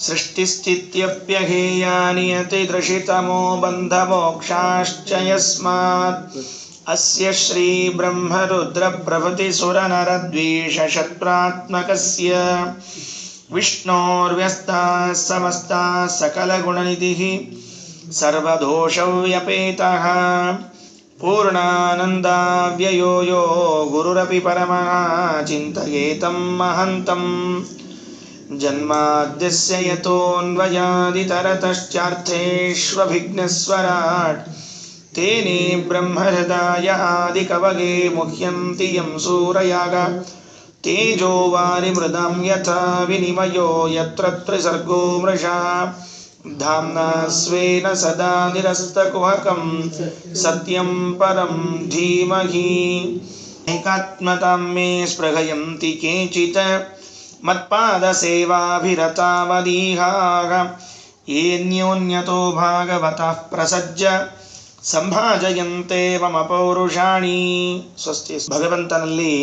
ಸೃಷ್ಟಿಸ್ಥಿತ್ಯಪ್ಯಹೇಯಾನಿ ಅತಿದೃಶಿತಮೋ ಬಂಧಮೋಕ್ಷಾಶ್ಚ ಯಸ್ಮಾತ್ ಅಸ್ಯ ಶ್ರೀ ಬ್ರಹ್ಮರುದ್ರ ಪ್ರಭೃತಿ ಸುರನರದ್ವೇಷ ಶತ್ರುತ್ಮಕಸ್ಯ ವಿಷ್ಣೋರ್ವ್ಯಸ್ತಾಃ ಸಮಸ್ತಾಃ ಸಕಲಗುಣನಿಧಿಃ ಸರ್ವದೋಷವ್ಯಪೇತಃ ಪೂರ್ಣಾನಂದಾವ್ಯಯೋ ಯೋ ಗುರುರಪಿ ಪರಮಃ ಚಿಂತಯೇತಂ ಮಹಂತಂ ಜನ್ಮಾದ್ಯಸ್ಯ ಯತೋನ್ವಯಾದಿತರತಶ್ಚಾರ್ಥೇಷ್ವಭಿಘ್ನಸ್ವರಾಟ್ ತೇನೇ ಬ್ರಹ್ಮಹೃದಾಯ ಆದಿಕವಗೆ ಮುಹ್ಯಂತಿ ಯಂ ಸೂರಯಾಗ ತೇಜೋ ವಾರಿಮೃದಾಂ ಯಥಾ ವಿನಿಮಯೋ ಯತ್ರ ತ್ರಿಸರ್ಗೋ ಮೃಷಾ ಧಾಮ್ನಾ ಸ್ವೇನ ಸದಾ ನಿರಸ್ತಕುಹಕಂ ಸತ್ಯಂ ಪರಂ ಧೀಮಹಿ ಏಕಾತ್ಮತಾಂ ಮೇ ಸ್ಪೃಹಯಂತಿ ಕೇಚಿತ್ ಮತ್ಪಾದಸೇವಾಭಿರತಾವದೀಹಾಃ ಏನ್ಯೋನ್ಯತೋ ಭಾಗವತಃ ಪ್ರಸಜ್ಯ ಸಂಭಾಜಯಂತೆ ಮಮ ಪೌರುಷಾಣಿ. ಸ್ವಸ್ತಿ. ಭಗವಂತನಲ್ಲಿ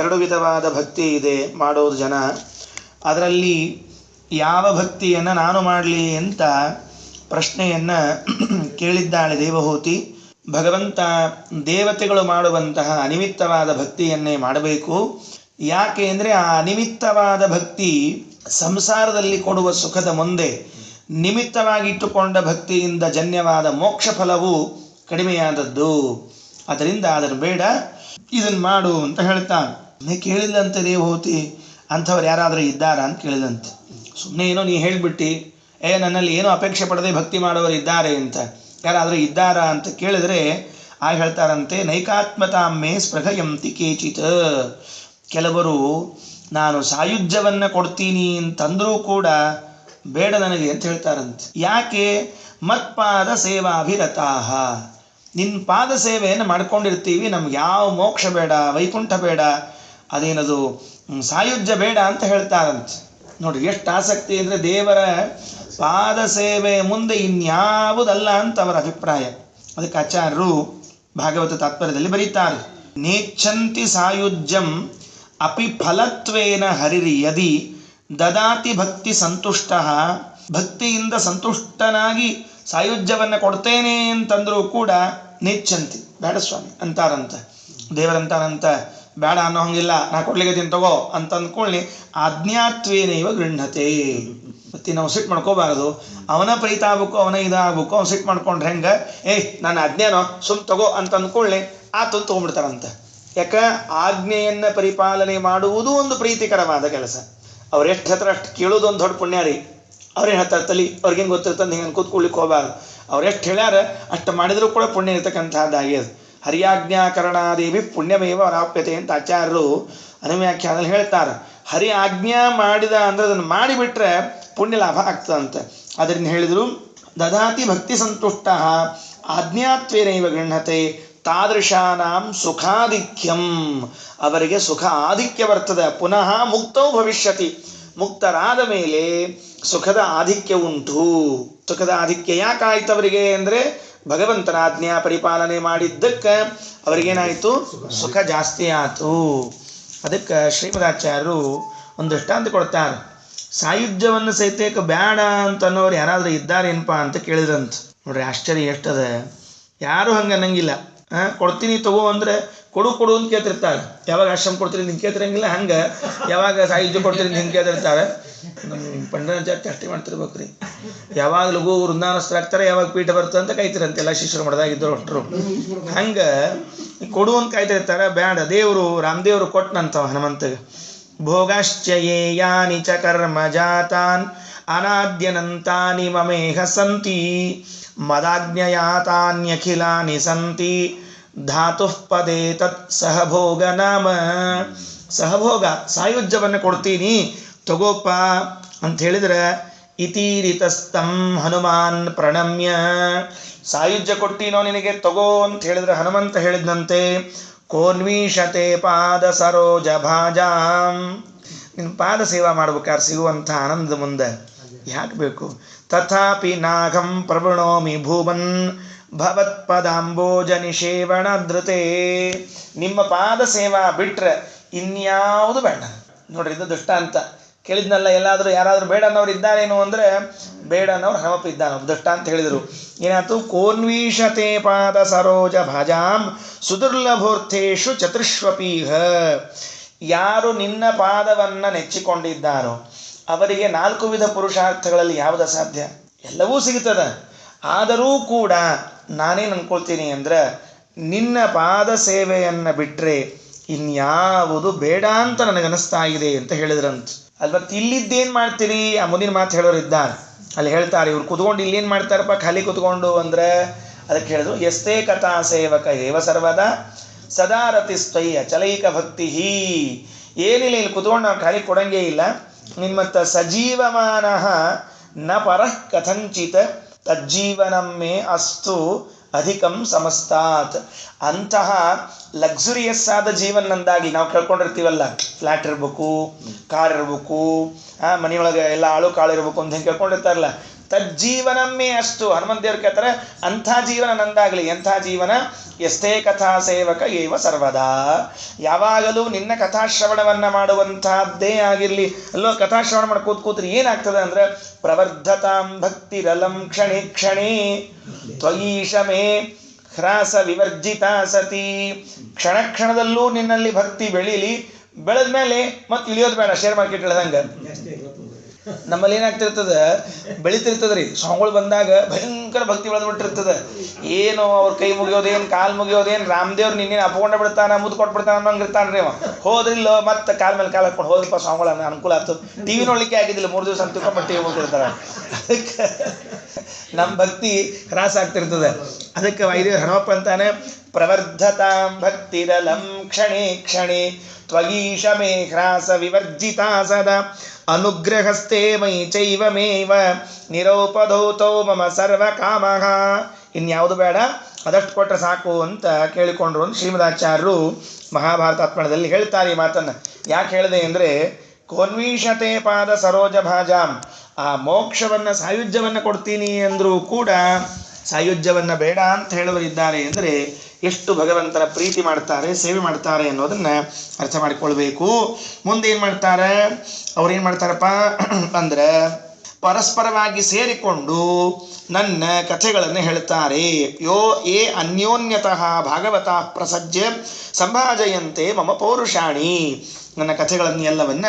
ಎರಡು ವಿಧವಾದ ಭಕ್ತಿ ಇದೆ ಮಾಡೋದು ಜನ. ಅದರಲ್ಲಿ ಯಾವ ಭಕ್ತಿಯನ್ನು ನಾನು ಮಾಡಲಿ ಅಂತ ಪ್ರಶ್ನೆಯನ್ನು ಕೇಳಿದ್ದಾಳೆ ದೇವಹೂತಿ. ಭಗವಂತ ದೇವತೆಗಳು ಮಾಡುವಂತಹ ಅನಿಮಿತ್ತವಾದ ಭಕ್ತಿಯನ್ನೇ ಮಾಡಬೇಕು. ಯಾಕೆ ಅಂದರೆ ಆ ಅನಿಮಿತ್ತವಾದ ಭಕ್ತಿ ಸಂಸಾರದಲ್ಲಿ ಕೊಡುವ ಸುಖದ ಮುಂದೆ ನಿಮಿತ್ತವಾಗಿಟ್ಟುಕೊಂಡ ಭಕ್ತಿಯಿಂದ ಜನ್ಯವಾದ ಮೋಕ್ಷ ಫಲವು ಕಡಿಮೆಯಾದದ್ದು. ಅದರಿಂದ ಅದನ್ನು ಬೇಡ, ಇದನ್ನು ಮಾಡು ಅಂತ ಹೇಳ್ತಾನೆ. ಕೇಳಿದಂತೆ ದೇವಹೂತಿ ಅಂಥವ್ರು ಯಾರಾದರೂ ಇದ್ದಾರಾ ಅಂತ ಕೇಳಿದಂತೆ. ಸುಮ್ಮನೆ ಏನೋ ನೀ ಹೇಳಿಬಿಟ್ಟು ನನ್ನಲ್ಲಿ ಏನೋ ಅಪೇಕ್ಷೆ ಪಡದೆ ಭಕ್ತಿ ಮಾಡೋರು ಇದ್ದಾರೆ ಅಂತ ಯಾರಾದರೂ ಇದ್ದಾರಾ ಅಂತ ಕೇಳಿದ್ರೆ ಆಗ ಹೇಳ್ತಾರಂತೆ, ನೈಕಾತ್ಮತಾಮೇ ಸ್ಪೃಹಯಂತಿ ಕೇಚಿತ್. ಕೆಲವರು ನಾನು ಸಾಯುಜ್ಯವನ್ನು ಕೊಡ್ತೀನಿ ಅಂತಂದರೂ ಕೂಡ ಬೇಡ ನನಗೆ ಅಂತ ಹೇಳ್ತಾರಂತೆ. ಯಾಕೆ? ಮತ್ಪಾದ ಸೇವಾಭಿರತಾಹ. ನಿನ್ನ ಪಾದ ಸೇವೆಯನ್ನು ಮಾಡ್ಕೊಂಡಿರ್ತೀವಿ, ನಮ್ಗೆ ಯಾವ ಮೋಕ್ಷ ಬೇಡ, ವೈಕುಂಠ ಬೇಡ, ಅದೇನದು ಸಾಯುಜ್ಯ ಬೇಡ ಅಂತ ಹೇಳ್ತಾರಂತೆ. ನೋಡ್ರಿ ಎಷ್ಟು ಆಸಕ್ತಿ ಅಂದರೆ ದೇವರ ಪಾದ ಸೇವೆ ಮುಂದೆ ಇನ್ಯಾವುದಲ್ಲ ಅಂತ ಅವರ ಅಭಿಪ್ರಾಯ. ಅದಕ್ಕೆ ಆಚಾರ್ಯರು ಭಾಗವತ ತಾತ್ಪರ್ಯದಲ್ಲಿ ಬರೀತಾರೆ, ನೇಚ್ಛಂತಿ ಸಾಯುಜ್ಯಂ ಅಪಿ ಫಲತ್ವೇನ ಹರಿರಿ ಯದಿ ದದಾತಿ ಭಕ್ತಿ ಸಂತುಷ್ಟ. ಭಕ್ತಿಯಿಂದ ಸಂತುಷ್ಟನಾಗಿ ಸಾಯುಜ್ಯವನ್ನು ಕೊಡ್ತೇನೆ ಅಂತಂದರೂ ಕೂಡ ನೇಚ್ಛಂತಿ, ಬೇಡ ಸ್ವಾಮಿ ಅಂತಾರಂತ. ದೇವರಂತಾನಂತ ಬೇಡ ಅನ್ನೋ ಹಂಗಿಲ್ಲ, ನಾ ಕೊಡ್ಲಿಕ್ಕೆ ತಗೋ ಅಂತ ಅಂದ್ಕೊಳ್ಳಿ. ಆಜ್ಞಾತ್ವೇನೈವ ಗೃಹ್ಣತೆ. ಮತ್ತೆ ನಾವು ಸಿಟ್ಟು ಮಾಡ್ಕೋಬಾರದು. ಅವನ ಪ್ರೀತ ಆಗ್ಬೇಕು, ಅವನ ಇದಾಗಬೇಕು. ಅವ್ನು ಸಿಟ್ಟು ಮಾಡ್ಕೊಂಡ್ರೆ ಹೆಂಗೆ, ನಾನು ಆಜ್ಞಾನೋ ಸುಮ್ ತಗೋ ಅಂತ ಅಂದ್ಕೊಳ್ಳಿ, ಆತು ತೊಗೊಂಡ್ಬಿಡ್ತಾರಂತ. ಯಾಕೆ? ಆಜ್ಞೆಯನ್ನು ಪರಿಪಾಲನೆ ಮಾಡುವುದು ಒಂದು ಪ್ರೀತಿಕರವಾದ ಕೆಲಸ. ಅವ್ರು ಎಷ್ಟು ಹತ್ರ ಅಷ್ಟು ಕೇಳೋದು ಒಂದು ದೊಡ್ಡ ಪುಣ್ಯ ರೀ. ಅವ್ರೇನು ಹೇಳ್ತಾರೆ ತಲಿ, ಅವ್ರಿಗೇನು ಗೊತ್ತಿರ್ತಂದು ಹಿಂಗೆ ಕೂತ್ಕೊಳ್ಳಿಕ್ಕೆ ಹೋಗಬಾರ್ದು. ಅವ್ರು ಎಷ್ಟು ಹೇಳ್ಯಾರ ಅಷ್ಟು ಮಾಡಿದರೂ ಕೂಡ ಪುಣ್ಯ ಇರ್ತಕ್ಕಂಥದ್ದಾಗ್ಯದ. ಹರಿಯಾಜ್ಞಾಕರಣಾದೇವಿ ಪುಣ್ಯಮೇವ ವರಾಪ್ಯತೆ ಅಂತ ಆಚಾರ್ಯರು ಅನುವ್ಯಾಖ್ಯಾನದಲ್ಲಿ ಹೇಳ್ತಾರೆ. ಹರಿ ಆಜ್ಞಾ ಮಾಡಿದ ಅಂದರೆ ಅದನ್ನು ಮಾಡಿಬಿಟ್ರೆ ಪುಣ್ಯ ಲಾಭ ಆಗ್ತದಂತೆ. ಅದರಿಂದ ಹೇಳಿದರು, ದದಾತಿ ಭಕ್ತಿ ಸಂತುಷ್ಟ ಆಜ್ಞಾತ್ವೇನೈವ ಗೃಹ್ಣತೆ ತಾದೃಶಾನಾಂ ಸುಖಾಧಿಕ್ಯಂ. ಅವರಿಗೆ ಸುಖ ಆಧಿಕ್ಯ ಬರ್ತದೆ. ಪುನಃ ಮುಕ್ತೌ ಭವಿಷ್ಯತಿ. ಮುಕ್ತರಾದ ಮೇಲೆ ಸುಖದ ಆಧಿಕ್ಯ ಉಂಟು. ಸುಖದ ಆಧಿಕ್ಯ ಯಾಕಾಯ್ತು ಅವರಿಗೆ ಅಂದರೆ ಭಗವಂತನ ಆಜ್ಞಾ ಪರಿಪಾಲನೆ ಮಾಡಿದ್ದಕ್ಕೆ ಅವರಿಗೇನಾಯಿತು? ಸುಖ ಜಾಸ್ತಿ ಆಯಿತು. ಅದಕ್ಕೆ ಶ್ರೀಮದಾಚಾರ್ಯರು ಒಂದು ದೃಷ್ಟಾಂತ ಕೊಡ್ತಾರೆ. ಸಾಯುಜ್ಯವನ್ನು ಸಹಿತ ಬೇಡ ಅಂತನ್ನೋರು ಯಾರಾದರೂ ಇದ್ದಾರೇನಪ್ಪ ಅಂತ ಕೇಳಿದ್ರಂತ. ನೋಡ್ರಿ ಆಶ್ಚರ್ಯ ಎಷ್ಟದ. ಯಾರೂ ಹಂಗೆ ಅನ್ನಂಗಿಲ್ಲ. ಕೊಡ್ತೀನಿ ತಗೋ ಅಂದರೆ ಕೊಡು ಅಂತ ಕೇಳ್ತಿರ್ತಾರೆ. ಯಾವಾಗ ಆಶ್ರಮ ಕೊಡ್ತೀನಿ ಹಿಂಗೆ ಕೇಳ್ತಿರಂಗಿಲ್ಲ, ಹಂಗೆ ಯಾವಾಗ ಸಾಯುಜ್ಯ ಕೊಡ್ತೀನಿ ಹಿಂಗೆ ಕೇಳ್ತಿರ್ತಾರೆ. ನಮ್ಮ ಪಂಡರಾಚಾರ್ಯ ಅಷ್ಟೇ ಮಾಡ್ತಿರ್ಬೇಕು ರೀ. ಯಾವಾಗ ಲಘು ವೃಂದಾವನಸ್ಥರಾಗ್ತಾರೆ, ಯಾವಾಗ ಪೀಠ ಬರ್ತದೆ ಅಂತ ಕಾಯ್ತಿರಂತೆ ಎಲ್ಲ ಶಿಷ್ಯರು ಮಡದಾಗಿದ್ದರು ಅಷ್ಟರು. ಹಂಗೆ ಕೊಡು ಅಂತ ಕಾಯ್ತಿರ್ತಾರೆ. ಬೇಡ, ದೇವರು ರಾಮದೇವರು ಕೊಟ್ಟನಂತವ ಹನುಮಂತಗೆ. ಭೋಗಾಶ್ಚಯೇಯಾನಿ ಚ ಕರ್ಮ ಜಾತಾನ್ ಅನಾದ್ಯನಂತಾನಿ ಮಮೇಹ ಸಂತಿ ಮದಾಜ್ಞಯಾತಾನ್ಯಖಿಲಾನಿ ಸಂತಿ ಧಾತುಃ ಪದೇ ತತ್ ಸಹಭೋಗ ನಾಮ. ಸಹಭೋಗ ಸಾಯುಜ್ಯವನ್ನು ಕೊಡ್ತೀನಿ ತಗೋಪ ಅಂತ ಹೇಳಿದ್ರೆ ಇತೀರಿತಸ್ತಂ ಹನುಮಾನ್ ಪ್ರಣಮ್ಯ. ಸಾಯುಜ್ಯ ಕೊಟ್ಟಿನೋ ನಿನಗೆ ತಗೋ ಅಂತ ಹೇಳಿದ್ರೆ ಹನುಮಂತ ಹೇಳಿದಂತೆ, ಕೋನ್ವೀಷತೆ ಪಾದ ಸರೋಜ ಭಾಜಾಂ. ನಿನ್ನ ಪಾದ ಸೇವಾ ಮಾಡ್ಬೇಕಾದ್ರೆ ಸಿಗುವಂಥ ಆನಂದ ಮುಂದೆ ಯಾಕೆ ಬೇಕು? ತಥಾಪಿ ನಾಗಂ ಪ್ರವೃಣೋಮಿ ಭೂಮನ್ ಭವತ್ಪದಾಂಬೋಜ ನಿಷೇವಣ ಧೃತೆ. ನಿಮ್ಮ ಪಾದ ಸೇವಾ ಬಿಟ್ರೆ ಇನ್ಯಾವುದು ಬೇಡ. ನೋಡ್ರಿ, ಇದು ದೃಷ್ಟಾಂತ. ಕೇಳಿದ್ನಲ್ಲ, ಎಲ್ಲಾದರೂ ಯಾರಾದರೂ ಬೇಡ ಅನ್ನೋರು ಇದ್ದಾರೇನು ಅಂದರೆ ಬೇಡ ಅನ್ನೋರು ಹನುಮಪ್ಪ ಇದ್ದಾನ ದೃಷ್ಟ ಅಂತ ಹೇಳಿದರು. ಏನಾಯ್ತು? ಕೋನ್ವೀಷತೆ ಪಾದ ಸರೋಜ ಭಾಜಾಂ ಸುದುರ್ಲಭೋರ್ಥೇಶು ಚತುಷ್ವಪೀಹ. ಯಾರು ನಿನ್ನ ಪಾದವನ್ನು ನೆಚ್ಚಿಕೊಂಡಿದ್ದಾರೋ ಅವರಿಗೆ 4 ವಿಧ ಪುರುಷಾರ್ಥಗಳಲ್ಲಿ ಯಾವುದು ಅಸಾಧ್ಯ? ಎಲ್ಲವೂ ಸಿಗುತ್ತದೆ. ಆದರೂ ಕೂಡ ನಾನೇನು ಅನ್ಕೊಳ್ತೀನಿ ಅಂದ್ರೆ, ನಿನ್ನ ಪಾದ ಸೇವೆಯನ್ನು ಬಿಟ್ಟರೆ ಇನ್ಯಾವುದು ಬೇಡ ಅಂತ ನನಗನ್ನಿಸ್ತಾ ಇದೆ ಅಂತ ಹೇಳಿದ್ರಂತ. ಅಲ್ವ? ಇಲ್ಲಿದ್ದೇನು ಮಾಡ್ತೀರಿ? ಆ ಮುಂದಿನ ಮಾತು ಹೇಳೋರು ಇದ್ದಾರೆ. ಅಲ್ಲಿ ಹೇಳ್ತಾರೆ, ಇವ್ರು ಕುತ್ಕೊಂಡು ಇಲ್ಲೇನು ಮಾಡ್ತಾರಪ್ಪ ಖಾಲಿ ಕುತ್ಕೊಂಡು ಅಂದರೆ, ಅದಕ್ಕೆ ಹೇಳಿದ್ರು, ಎಸ್ತೇ ಕಥಾ ಸೇವಕ ಏವ ಸರ್ವದಾ ಸದಾ ರತಿಸ್ತಯ್ಯ ಚಲೈಕ ಭಕ್ತಿ. ಏನಿಲ್ಲ, ಇಲ್ಲಿ ಕುತ್ಕೊಂಡು ನಾವು ಖಾಲಿ ಕೊಡಂಗೇ ಇಲ್ಲ. ನಿಮ್ಮತ್ತ ಸಜೀವಮಾನ ನ ಪರಃ ಕಥಂಚಿತ ತಜ್ಜೀವನಮ್ಮೆ ಅಸ್ತು ಅಧಿಕಂ ಸಮಸ್ತಾತ್. ಅಂತಹ ಲಕ್ಸುರಿಯಸ್ ಆದ ಜೀವನಂದಾಗಿ ನಾವು ಕೇಳ್ಕೊಂಡಿರ್ತೀವಲ್ಲ, ಫ್ಲ್ಯಾಟ್ ಇರಬೇಕು, ಕಾರ್ ಇರಬೇಕು, ಮನೆಯೊಳಗೆ ಎಲ್ಲ ಆಳು ಕಾಳು ಇರಬೇಕು ಅಂತ ಹೆಂಗೆ ಕೇಳ್ಕೊಂಡಿರ್ತಾರಲ್ಲ, ತಜ್ಜೀವನಮ್ಮೆ ಅಷ್ಟು ಹನುಮಂತ ದೇವ್ರು ಕೇಳ್ತಾರೆ, ಅಂಥ ಜೀವನ ನಂದಾಗಲಿ. ಎಂಥ ಜೀವನ? ಎಷ್ಟೇ ಕಥಾ ಸೇವಕ ಏವ ಸರ್ವದಾ. ಯಾವಾಗಲೂ ನಿನ್ನ ಕಥಾಶ್ರವಣವನ್ನು ಮಾಡುವಂತಹದ್ದೇ ಆಗಿರಲಿ. ಅಲ್ಲೋ ಕಥಾಶ್ರವಣ ಮಾಡಿ ಕೂತ್ರಿ ಏನಾಗ್ತದೆ ಅಂದರೆ, ಪ್ರವರ್ಧತಾಂ ಭಕ್ತಿರಲಂ ಕ್ಷಣೇ ಕ್ಷಣೇ ತ್ವಯೀಶಮೇ ಹ್ರಾಸ ವಿವರ್ಜಿತ ಸತಿ. ಕ್ಷಣ ಕ್ಷಣದಲ್ಲೂ ನಿನ್ನಲ್ಲಿ ಭಕ್ತಿ ಬೆಳೀಲಿ. ಬೆಳೆದ ಮೇಲೆ ಮತ್ತೆ ಇಳಿಯೋದು ಬೇಡ. ಶೇರ್ ಮಾರ್ಕೆಟ್ ಹೇಳ್ದಂಗೆ ನಮ್ಮಲ್ಲಿ ಏನಾಗ್ತಿರ್ತದೆ, ಬೆಳಿತಿರ್ತದೆ ಸಾಂಗಳು ಬಂದಾಗ ಭಯಂಕರ ಭಕ್ತಿ ಬೆಳೆದ್ಬಿಟ್ಟಿರ್ತದೆ. ಏನು ಅವ್ರ ಕೈ ಮುಗಿಯೋದೇನು, ಕಾಲು ಮುಗಿಯೋದೇನು, ರಾಮದೇವ್ರು ನಿನ್ನೇನು ಅಪ್ಕೊಂಡ ಬಿಡ್ತಾನ, ಮುದ್ದು ಕೊಟ್ಬಿಡ್ತಾನ ಅನ್ನೋಂಗೆ ಇರ್ತಾನೆ ರೀ ಅವ. ಹೋದ್ರಿಲ್ಲೋ ಮತ್ತೆ ಕಾಲ ಮೇಲೆ ಕಾಲು ಹಾಕೊಂಡು ಹೋದ್ರಪ್ಪ ಸಾಂಗಳು ಅನುಕೂಲ ಆಯ್ತು. ಟಿ ವಿ ನೋಡ್ಲಿಕ್ಕೆ ಆಗಿದ್ದಿಲ್ಲ 3 ದಿವಸ ಅಂತ ತಿಳ್ಕೊಂಡು ಟಿ ವಿ ಮುಗಿರ್ತಾರೆ. ಅದಕ್ಕೆ ನಮ್ಮ ಭಕ್ತಿ ಹ್ರಾಸ ಆಗ್ತಿರ್ತದೆ. ಅದಕ್ಕೆ ವಾಯುದೇವ್ರು ಹನುಮಪ್ಪ ಅಂತಾನೆ, ಪ್ರವರ್ಧತಾಂ ಭಕ್ತಿರಲಂ ಕ್ಷಣೇ ಕ್ಷಣೇ ತ್ವಯೀಶಮೇ ಹ್ರಾಸ ವಿವರ್ಜಿತಾ ಸದಾ ಅನುಗ್ರಹಸ್ಥೆ ಮೈ ಚೈವಮೇವ ನಿರೌಪಧೌತೌ ಮಮ ಸರ್ವ ಕಾಮಃ. ಇನ್ಯಾವುದು ಬೇಡ, ಅದಷ್ಟು ಕೊಟ್ಟರೆ ಸಾಕು ಅಂತ ಕೇಳಿಕೊಂಡ್ರು ಅಂತ ಶ್ರೀಮದಾಚಾರ್ಯರು ಮಹಾಭಾರತಾತ್ಮಣದಲ್ಲಿ ಹೇಳ್ತಾರೆ ಈ ಮಾತನ್ನು. ಯಾಕೆ ಹೇಳಿದೆ ಅಂದರೆ, ಕೋನ್ವೀಷತೆ ಪಾದ ಸರೋಜ ಭಾಜಾಂ, ಆ ಮೋಕ್ಷವನ್ನು ಸಾಯುಜ್ಯವನ್ನು ಕೊಡ್ತೀನಿ ಅಂದರೂ ಕೂಡ ಸಾಯುಜ್ಯವನ್ನು ಬೇಡ ಅಂತ ಹೇಳುವರಿದ್ದಾರೆ. ಅಂದರೆ ಎಷ್ಟು ಭಗವಂತನ ಪ್ರೀತಿ ಮಾಡ್ತಾರೆ, ಸೇವೆ ಮಾಡ್ತಾರೆ ಅನ್ನೋದನ್ನು ಅರ್ಥ ಮಾಡಿಕೊಳ್ಬೇಕು. ಮುಂದೆ ಏನು ಮಾಡ್ತಾರೆ ಅವ್ರೇನು ಮಾಡ್ತಾರಪ್ಪ ಅಂದರೆ, ಪರಸ್ಪರವಾಗಿ ಸೇರಿಕೊಂಡು ನನ್ನ ಕಥೆಗಳನ್ನು ಹೇಳ್ತಾರೆ. ಯೋ ಏ ಅನ್ಯೋನ್ಯತಃ ಭಾಗವತಃ ಪ್ರಸಜ್ಯ ಸಂಭಾಜಯಂತೆ ಮಮ ಪೌರುಷಾಣಿ. ನನ್ನ ಕಥೆಗಳನ್ನು ಎಲ್ಲವನ್ನ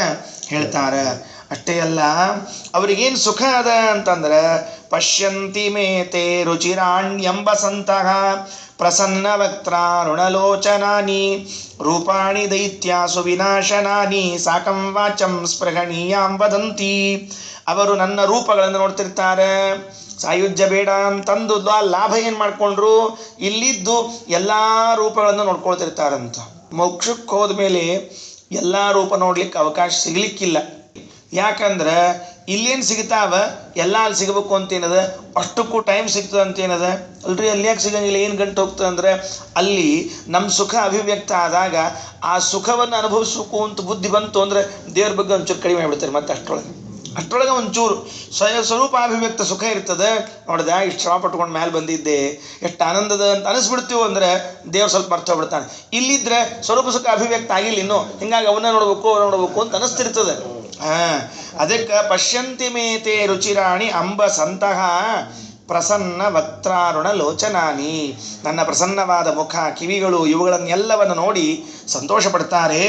ಹೇಳ್ತಾರೆ. ಅಷ್ಟೇ ಅಲ್ಲ, ಅವರಿಗೇನು ಸುಖ ಅದ ಅಂತಂದ್ರೆ, ಪಶ್ಯಂತಿ ಮೇ ತೇ ರುಚಿರಾಣ್ಯಂಬಸಂತಹ ಪ್ರಸನ್ನ ವಕ್ತಾರುಣಲೋಚನಾನಿ ರೂಪಾಣಿ ದೈತ್ಯಾಸು ವಿನಾಶನಾನಿ ಸಾಕಂ ವಾಚಂ ಸ್ಪೃಹಣೀಯಾಂ ವದಂತಿ. ಅವರು ನನ್ನ ರೂಪಗಳನ್ನು ನೋಡ್ತಿರ್ತಾರೆ. ಸಾಯುಜ್ಯ ಬೇಡ ಅಂತಂದು ಲಾಭ ಏನು ಮಾಡಿಕೊಂಡ್ರು, ಇಲ್ಲಿದ್ದು ಎಲ್ಲ ರೂಪಗಳನ್ನು ನೋಡ್ಕೊಳ್ತಿರ್ತಾರಂತ. ಮೋಕ್ಷಕ್ಕೆ ಹೋದ್ಮೇಲೆ ಎಲ್ಲ ರೂಪ ನೋಡ್ಲಿಕ್ಕೆ ಅವಕಾಶ ಸಿಗ್ಲಿಕ್ಕಿಲ್ಲ. ಯಾಕಂದ್ರೆ ಇಲ್ಲೇನು ಸಿಗ್ತಾವ ಎಲ್ಲ ಅಲ್ಲಿ ಸಿಗಬೇಕು ಅಂತೇನದ, ಅಷ್ಟಕ್ಕೂ ಟೈಮ್ ಸಿಗ್ತದೆ ಅಂತೇನದ ಅಲ್ರಿ. ಅಲ್ಲಿ ಯಾಕೆ ಸಿಗಂಗಿಲ್ಲ? ಏನು ಗಂಟು ಹೋಗ್ತದೆ ಅಂದರೆ, ಅಲ್ಲಿ ನಮ್ಮ ಸುಖ ಅಭಿವ್ಯಕ್ತ ಆದಾಗ ಆ ಸುಖವನ್ನು ಅನುಭವಿಸ್ಬೇಕು ಅಂತ ಬುದ್ಧಿ ಬಂತು ಅಂದರೆ ದೇವ್ರ ಬಗ್ಗೆ ಒಂಚೂರು ಕಡಿಮೆ ಆಗ್ಬಿಡ್ತಾರೆ. ಮತ್ತೆ ಅಷ್ಟರೊಳಗೆ ಒಂಚೂರು ಸ್ವರೂಪ ಅಭಿವ್ಯಕ್ತ ಸುಖ ಇರ್ತದೆ. ನೋಡ್ದ ಇಷ್ಟು ಶ್ರಮ ಪಟ್ಕೊಂಡು ಮೇಲೆ ಬಂದಿದ್ದೆ, ಎಷ್ಟು ಆನಂದದ ಅಂತ ಅನಿಸ್ಬಿಡ್ತೀವೋ ಅಂದರೆ ದೇವ್ರು ಸ್ವಲ್ಪ ಮರ್ತ ಹೋಗ್ಬಿಡ್ತಾನೆ. ಇಲ್ಲಿದ್ರೆ ಸ್ವರೂಪ ಸುಖ ಅಭಿವ್ಯಕ್ತ ಆಗಿಲ್ಲ ಇನ್ನೂ, ಹಿಂಗಾಗಿ ಅವನ್ನ ನೋಡ್ಬೇಕು ಅಂತ ಅನಿಸ್ತಿರ್ತದೆ. ಅದಕ್ಕೆ ಪಶ್ಯಂತಿ ಮೇತೆ ರುಚಿರಾಣಿ ಅಂಬ ಸಂತಹ ಪ್ರಸನ್ನ ವಕ್ತಾರುಣ ಲೋಚನಾನಿ. ನನ್ನ ಪ್ರಸನ್ನವಾದ ಮುಖ, ಕಿವಿಗಳು ಇವುಗಳನ್ನೆಲ್ಲವನ್ನು ನೋಡಿ ಸಂತೋಷ ಪಡ್ತಾರೆ.